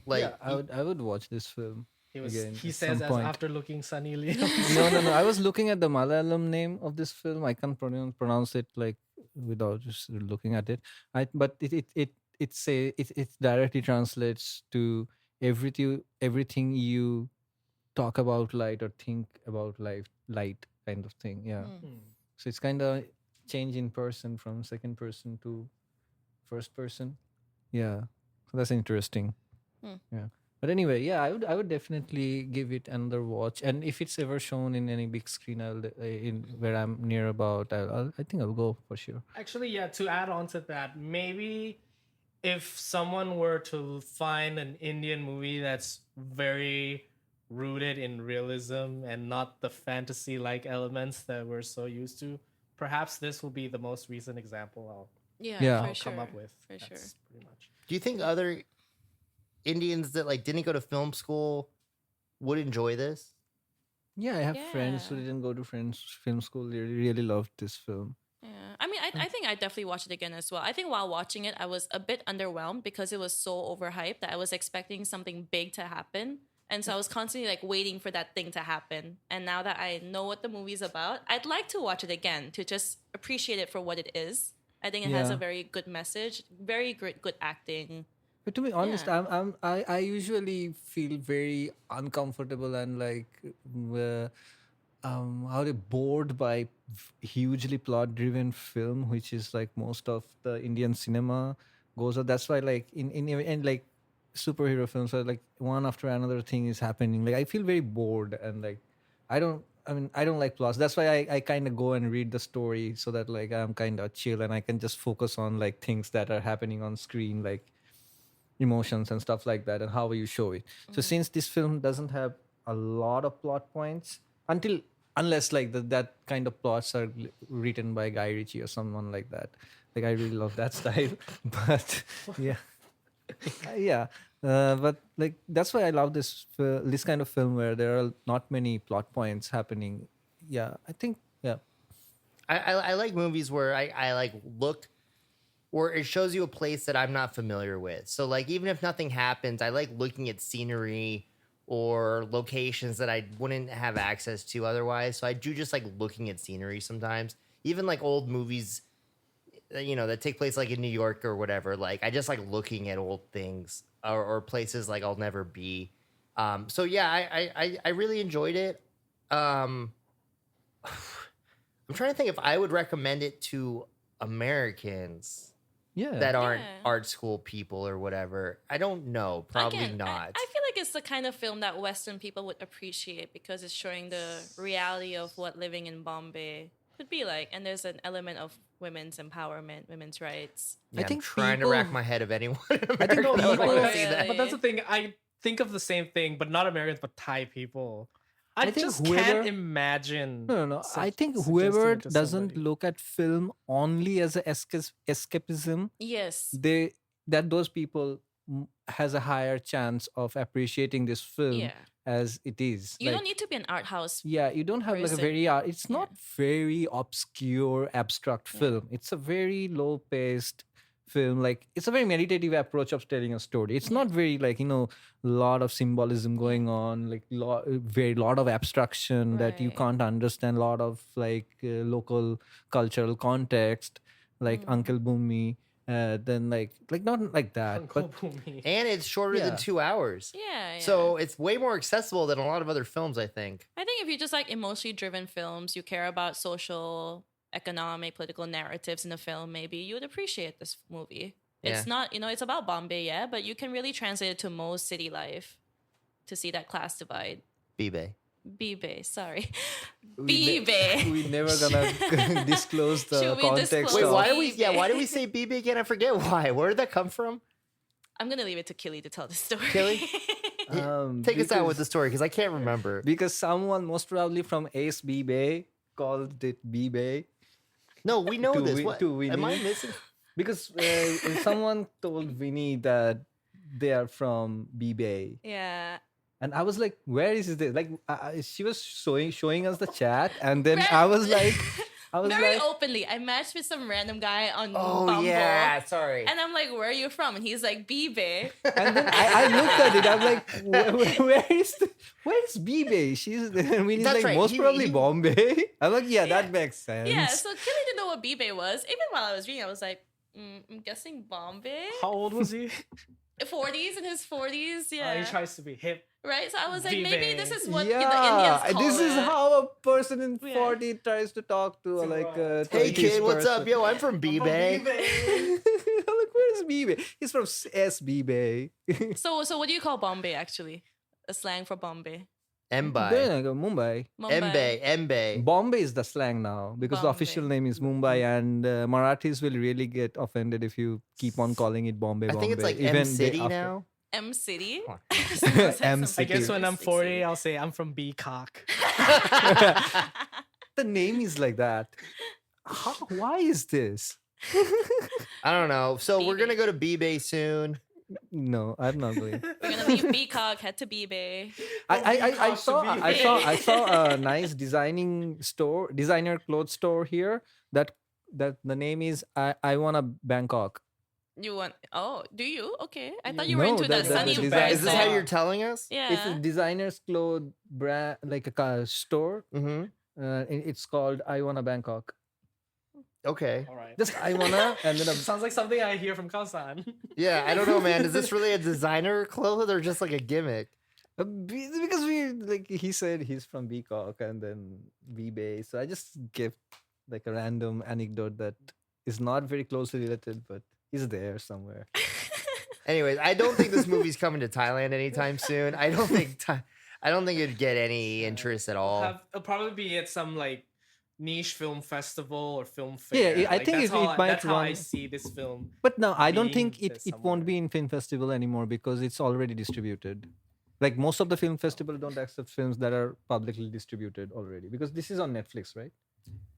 Speaker 4: like?
Speaker 2: Yeah, I would watch this film. Again,
Speaker 3: he
Speaker 2: at
Speaker 3: says
Speaker 2: some
Speaker 3: as
Speaker 2: point.
Speaker 3: after looking Sunny Leon.
Speaker 2: No. I was looking at the Malayalam name of this film. I can't pronounce it like without just looking at it. But it directly translates to everything you talk about light or think about light kind of thing. Yeah. So it's kind of change in person from second person to first person. Yeah. So that's interesting. Yeah. But anyway, yeah, I would definitely give it another watch. And if it's ever shown in any big screen, in where I'm near about, I think I'll go for sure.
Speaker 3: Actually, yeah, to add on to that, maybe if someone were to find an Indian movie that's very rooted in realism and not the fantasy like elements that we're so used to, perhaps this will be the most recent example
Speaker 1: Yeah,
Speaker 2: Yeah.
Speaker 1: for
Speaker 3: I'll
Speaker 1: sure.
Speaker 3: come up with.
Speaker 1: For
Speaker 3: That's
Speaker 1: sure.
Speaker 3: pretty much.
Speaker 4: Do you think other Indians that like didn't go to film school would enjoy this?
Speaker 2: Yeah, I have friends who
Speaker 1: Yeah.
Speaker 2: didn't go to film school. They really loved this film.
Speaker 1: Yeah, I mean, I think I definitely watch it again as well. I think while watching it, I was a bit underwhelmed because it was so overhyped that I was expecting something big to happen. And so I was constantly like waiting for that thing to happen. And now that I know what the movie's about, I'd like to watch it again to just appreciate it for what it is. I think it has
Speaker 2: Yeah.
Speaker 1: a very good message, very great, good acting.
Speaker 2: But to be honest,
Speaker 1: Yeah.
Speaker 2: I usually feel very uncomfortable and like how they bored by hugely plot driven film, which is like most of the Indian cinema goes on. That's why like in like superhero films are like one after another thing is happening. Like I feel very bored and like I don't like plots. That's why I kind of go and read the story so that like I'm kind of chill and I can just focus on like things that are happening on screen, like emotions and stuff like that and how you show it. So since this film doesn't have a lot of plot points unless like that kind of plots are written by Guy Ritchie or someone like that. Like I really love that style. But yeah. Yeah. But like that's why I love this kind of film where there are not many plot points happening. Yeah, I think
Speaker 4: I like movies where I like look where it shows you a place that I'm not familiar with. So like even if nothing happens, I like looking at scenery or locations that I wouldn't have access to otherwise. So I do just like looking at scenery sometimes. Even like old movies, you know, that take place like in New York or whatever. Like I just like looking at old things or places like I'll never be. So yeah, I really enjoyed it. I'm trying to think if I would recommend it to Americans that aren't
Speaker 1: Yeah.
Speaker 4: art school people or whatever. I don't know. Probably
Speaker 1: Again,
Speaker 4: not.
Speaker 1: I feel like it's the kind of film that Western people would appreciate because it's showing the reality of what living in Bombay could be like. And there's an element of women's empowerment, women's rights.
Speaker 4: Yeah,
Speaker 2: I think
Speaker 4: I'm trying to rack
Speaker 2: people-
Speaker 4: my head of anyone in
Speaker 2: think
Speaker 4: America that would want to
Speaker 2: people-
Speaker 4: see that.
Speaker 3: But that's the thing. I think of the same thing, but not Americans, but Thai people. I
Speaker 2: think
Speaker 3: just
Speaker 2: whoever-
Speaker 3: can't imagine.
Speaker 2: No. I think
Speaker 3: suggesting
Speaker 2: whoever
Speaker 3: it to
Speaker 2: doesn't
Speaker 3: somebody.
Speaker 2: look at film only as a escapism,
Speaker 1: Yes.
Speaker 2: those people has a higher chance of appreciating this film
Speaker 1: Yeah.
Speaker 2: as it is.
Speaker 1: You
Speaker 2: Like,
Speaker 1: don't need to be an art house.
Speaker 2: yeah, you don't have like a
Speaker 1: person.
Speaker 2: very it's not very obscure abstract film. It's a very low paced film. Like it's a very meditative approach of telling a story. It's not very like, you know, lot of symbolism going on, like very lot of abstraction that you
Speaker 1: Right.
Speaker 2: can't understand, lot of like local cultural context, like Uncle Boomy. Then like not like that,
Speaker 3: Uncle
Speaker 2: but
Speaker 3: Boomy.
Speaker 4: And it's shorter than
Speaker 2: Yeah.
Speaker 4: 2 hours.
Speaker 1: Yeah.
Speaker 4: So it's way more accessible than a lot of other films, I think.
Speaker 1: I think if you just like emotionally driven films, you care about social, economic, political narratives in a film, maybe you would appreciate this movie. It's
Speaker 4: Yeah.
Speaker 1: not, it's about Bombay, yeah, but you can really translate it to most city life to see that class divide.
Speaker 4: B-Bay.
Speaker 1: B-Bay, sorry.
Speaker 2: we
Speaker 1: B-Bay.
Speaker 2: we never gonna disclose the
Speaker 1: Should we
Speaker 2: context.
Speaker 1: disclose
Speaker 4: Wait,
Speaker 2: of-
Speaker 4: why do we?
Speaker 1: B-Bay.
Speaker 4: Yeah, why do we say B-Bay again? I forget why. Where did that come from?
Speaker 1: I'm going to leave it to Killy to tell the story.
Speaker 4: Killy? Take us out with the
Speaker 2: because-
Speaker 4: story because I can't remember.
Speaker 2: Because someone, most probably from Ace B-Bay, called it B-Bay.
Speaker 4: No, we know
Speaker 2: To
Speaker 4: this.
Speaker 2: Win-
Speaker 4: What?
Speaker 2: to
Speaker 4: Am I
Speaker 2: Winnie.
Speaker 4: missing?
Speaker 2: Because someone told Vinny that they are from B-Bay.
Speaker 1: Yeah.
Speaker 2: And I was like, where is this? Like, she was showing us the chat. And then I was like,
Speaker 1: Very openly, I matched with some random guy on
Speaker 4: Oh
Speaker 1: Bumble.
Speaker 4: yeah, sorry.
Speaker 1: And I'm like, where are you from? And he's like, Bibe.
Speaker 2: and then I looked at it. I'm like, where's Bibe? She's, I mean, it's
Speaker 4: That's
Speaker 2: like
Speaker 4: right.
Speaker 2: most probably
Speaker 4: He-
Speaker 2: Bombay. I'm like, yeah, that makes sense.
Speaker 1: Yeah, so Kelly didn't know what Bibe was. Even while I was reading, I was like, I'm guessing Bombay.
Speaker 3: How old was he?
Speaker 1: 40s, in his 40s, yeah.
Speaker 3: He tries to be hip.
Speaker 1: Right? So I was like,
Speaker 3: Bibe.
Speaker 1: maybe this is what the
Speaker 2: Yeah,
Speaker 1: Indians call
Speaker 2: this is
Speaker 1: it.
Speaker 2: how a person in
Speaker 1: Yeah.
Speaker 2: 40 tries to talk to like a
Speaker 4: Hey
Speaker 2: 20s
Speaker 4: kid, what's up?
Speaker 2: person.
Speaker 4: Yo, I'm from B-Bay.
Speaker 2: I'm like, where's Bibe? He's from SB
Speaker 1: So what do you call Bombay, actually? A slang for Bombay.
Speaker 4: Mumbai.
Speaker 2: Then I go Mumbai.
Speaker 4: Mumbai.
Speaker 2: Bombay is the slang now because the official
Speaker 1: Bombay.
Speaker 2: name is Mumbai, and Marathis will really get offended if you keep on calling it Bombay.
Speaker 4: I think it's like
Speaker 2: Even
Speaker 4: M-City
Speaker 2: after-
Speaker 4: now.
Speaker 1: M City.
Speaker 2: M
Speaker 3: I
Speaker 2: City.
Speaker 3: guess when I'm 40, I'll say I'm from B-Cock.
Speaker 2: The name is like that. Why is this?
Speaker 4: I don't know. So we're
Speaker 1: B-Bay.
Speaker 4: gonna go to B-Bay soon.
Speaker 2: No, I'm not going.
Speaker 1: We're gonna leave Peacock, head to Bibe.
Speaker 2: I saw
Speaker 3: to be
Speaker 2: I saw a nice designer clothes store here that the name is I wanna Bangkok.
Speaker 1: You want? Oh, do you? Okay, I thought you were
Speaker 2: No,
Speaker 1: into the
Speaker 2: that-
Speaker 1: sunny
Speaker 2: the
Speaker 3: Is
Speaker 2: design-
Speaker 4: Is this how
Speaker 1: lifestyle.
Speaker 4: you're telling us?
Speaker 1: Yeah.
Speaker 2: It's a designer's clothes brand, like a store.
Speaker 4: Mm-hmm.
Speaker 2: It's called I wanna Bangkok.
Speaker 4: Okay.
Speaker 3: All right.
Speaker 2: Just I wanna, and then
Speaker 3: Sounds like something I hear from Kasan.
Speaker 4: Yeah, I don't know, man. Is this really a designer clothes or just like a gimmick?
Speaker 2: because we like he said he's from Bangkok and then B-Bay, so I just give like a random anecdote that is not very closely related, but is there somewhere.
Speaker 4: Anyways, I don't think this movie's coming to Thailand anytime soon. I don't think it'd get any interest at all.
Speaker 3: It'll probably be at some like niche film festival or film
Speaker 2: Yeah,
Speaker 3: fair.
Speaker 2: I
Speaker 3: Like,
Speaker 2: think
Speaker 3: that's
Speaker 2: it
Speaker 3: how
Speaker 2: might
Speaker 3: that's how I
Speaker 2: run-
Speaker 3: see this film.
Speaker 2: But no, I don't
Speaker 3: being
Speaker 2: think it
Speaker 3: there
Speaker 2: won't be in film festival anymore because it's already distributed. Like most of the film festival don't accept films that are publicly distributed already because this is on Netflix, right?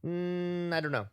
Speaker 4: I don't know.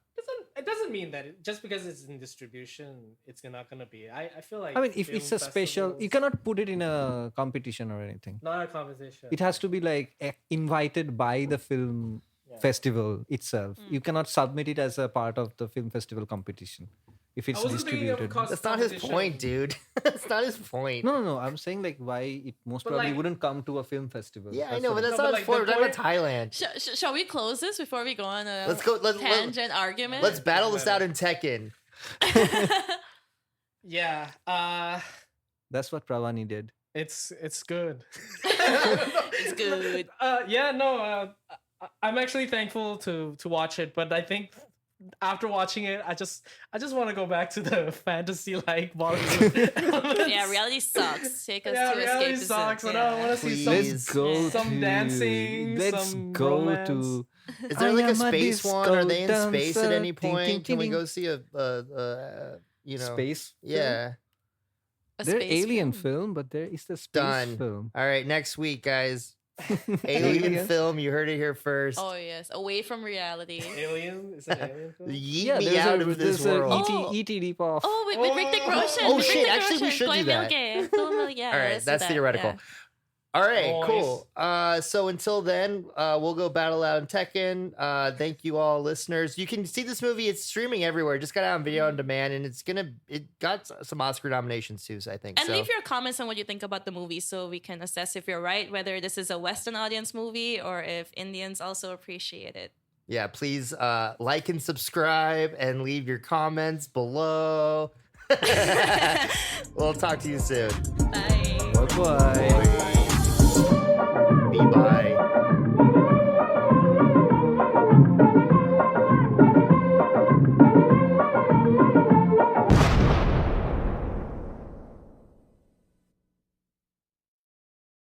Speaker 3: It doesn't mean that just because it's in distribution, it's not gonna be. I feel like
Speaker 2: I mean, if
Speaker 3: film
Speaker 2: it's a special, you
Speaker 3: festivals-
Speaker 2: cannot put it in a competition or anything.
Speaker 3: not a competition.
Speaker 2: It has to be like invited by the film festival itself. You cannot submit it as a part of the film festival competition if it's
Speaker 3: wasn't thinking of a
Speaker 2: distributed.
Speaker 4: That's not his
Speaker 3: competition.
Speaker 4: point, dude. That's not his point.
Speaker 2: No. I'm saying like why it most
Speaker 3: But,
Speaker 2: probably
Speaker 3: like-
Speaker 2: wouldn't come to a film festival.
Speaker 4: Yeah, I know, but
Speaker 2: what
Speaker 4: that's
Speaker 3: No,
Speaker 4: not
Speaker 3: but,
Speaker 4: his
Speaker 3: like,
Speaker 4: point.
Speaker 3: the
Speaker 4: We're talking about Thailand.
Speaker 1: Shall we close this before we go on a
Speaker 4: Let's go.
Speaker 1: tangent argument?
Speaker 4: Let's battle this out in Tekken.
Speaker 3: Yeah,
Speaker 2: That's what Pravani did.
Speaker 3: it's good.
Speaker 1: It's good.
Speaker 3: I'm actually thankful to watch it, but I think after watching it, I just want to go back to the fantasy like Bollywood. elements.
Speaker 1: Yeah, reality sucks. Take us
Speaker 3: Yeah,
Speaker 1: to
Speaker 3: reality
Speaker 1: escapism.
Speaker 3: sucks. And
Speaker 1: Yeah.
Speaker 3: I want to see
Speaker 4: Please.
Speaker 3: some.
Speaker 2: Let's go
Speaker 3: some
Speaker 2: to
Speaker 3: dancing,
Speaker 2: Let's
Speaker 3: some
Speaker 2: go
Speaker 3: romance.
Speaker 2: to
Speaker 4: Is there
Speaker 2: I
Speaker 4: like a
Speaker 2: am a
Speaker 4: space one? Are they in
Speaker 2: disco
Speaker 4: space at
Speaker 2: dancer.
Speaker 4: any
Speaker 2: Ding,
Speaker 4: point?
Speaker 2: ding,
Speaker 4: Can we
Speaker 2: ding,
Speaker 4: go see a
Speaker 2: space. film?
Speaker 4: Yeah.
Speaker 1: A
Speaker 2: They're
Speaker 1: space
Speaker 2: alien
Speaker 1: film.
Speaker 2: film, but there is the space
Speaker 4: Done.
Speaker 2: film.
Speaker 4: All right, next week, guys. Alien film. You heard it here first.
Speaker 1: Oh yes, away from reality.
Speaker 3: Alien? Is it alien? film?
Speaker 4: Yeet me out of this world.
Speaker 1: Oh.
Speaker 2: E.T. rip off.
Speaker 1: Oh, with Ritik Roshan.
Speaker 4: Oh,
Speaker 1: with
Speaker 4: shit,
Speaker 1: Hrithik
Speaker 4: actually, we
Speaker 1: Roshan.
Speaker 4: should do
Speaker 1: Koi
Speaker 4: that.
Speaker 1: Milke. Koi yeah,
Speaker 4: All right,
Speaker 1: let's do
Speaker 4: that's
Speaker 1: that,
Speaker 4: theoretical.
Speaker 1: yeah.
Speaker 4: All right,
Speaker 3: Boys.
Speaker 4: cool. So until then, we'll go battle out in Tekken. Thank you all, listeners. You can see this movie. It's streaming everywhere. Just got out on video on demand, and it got some Oscar nominations too. So I think.
Speaker 1: And
Speaker 4: so.
Speaker 1: leave your comments on what you think about the movie so we can assess if you're right, whether this is a Western audience movie or if Indians also appreciate it.
Speaker 4: Yeah, please like and subscribe and leave your comments below. We'll talk to you soon.
Speaker 1: Bye.
Speaker 2: Bye bye.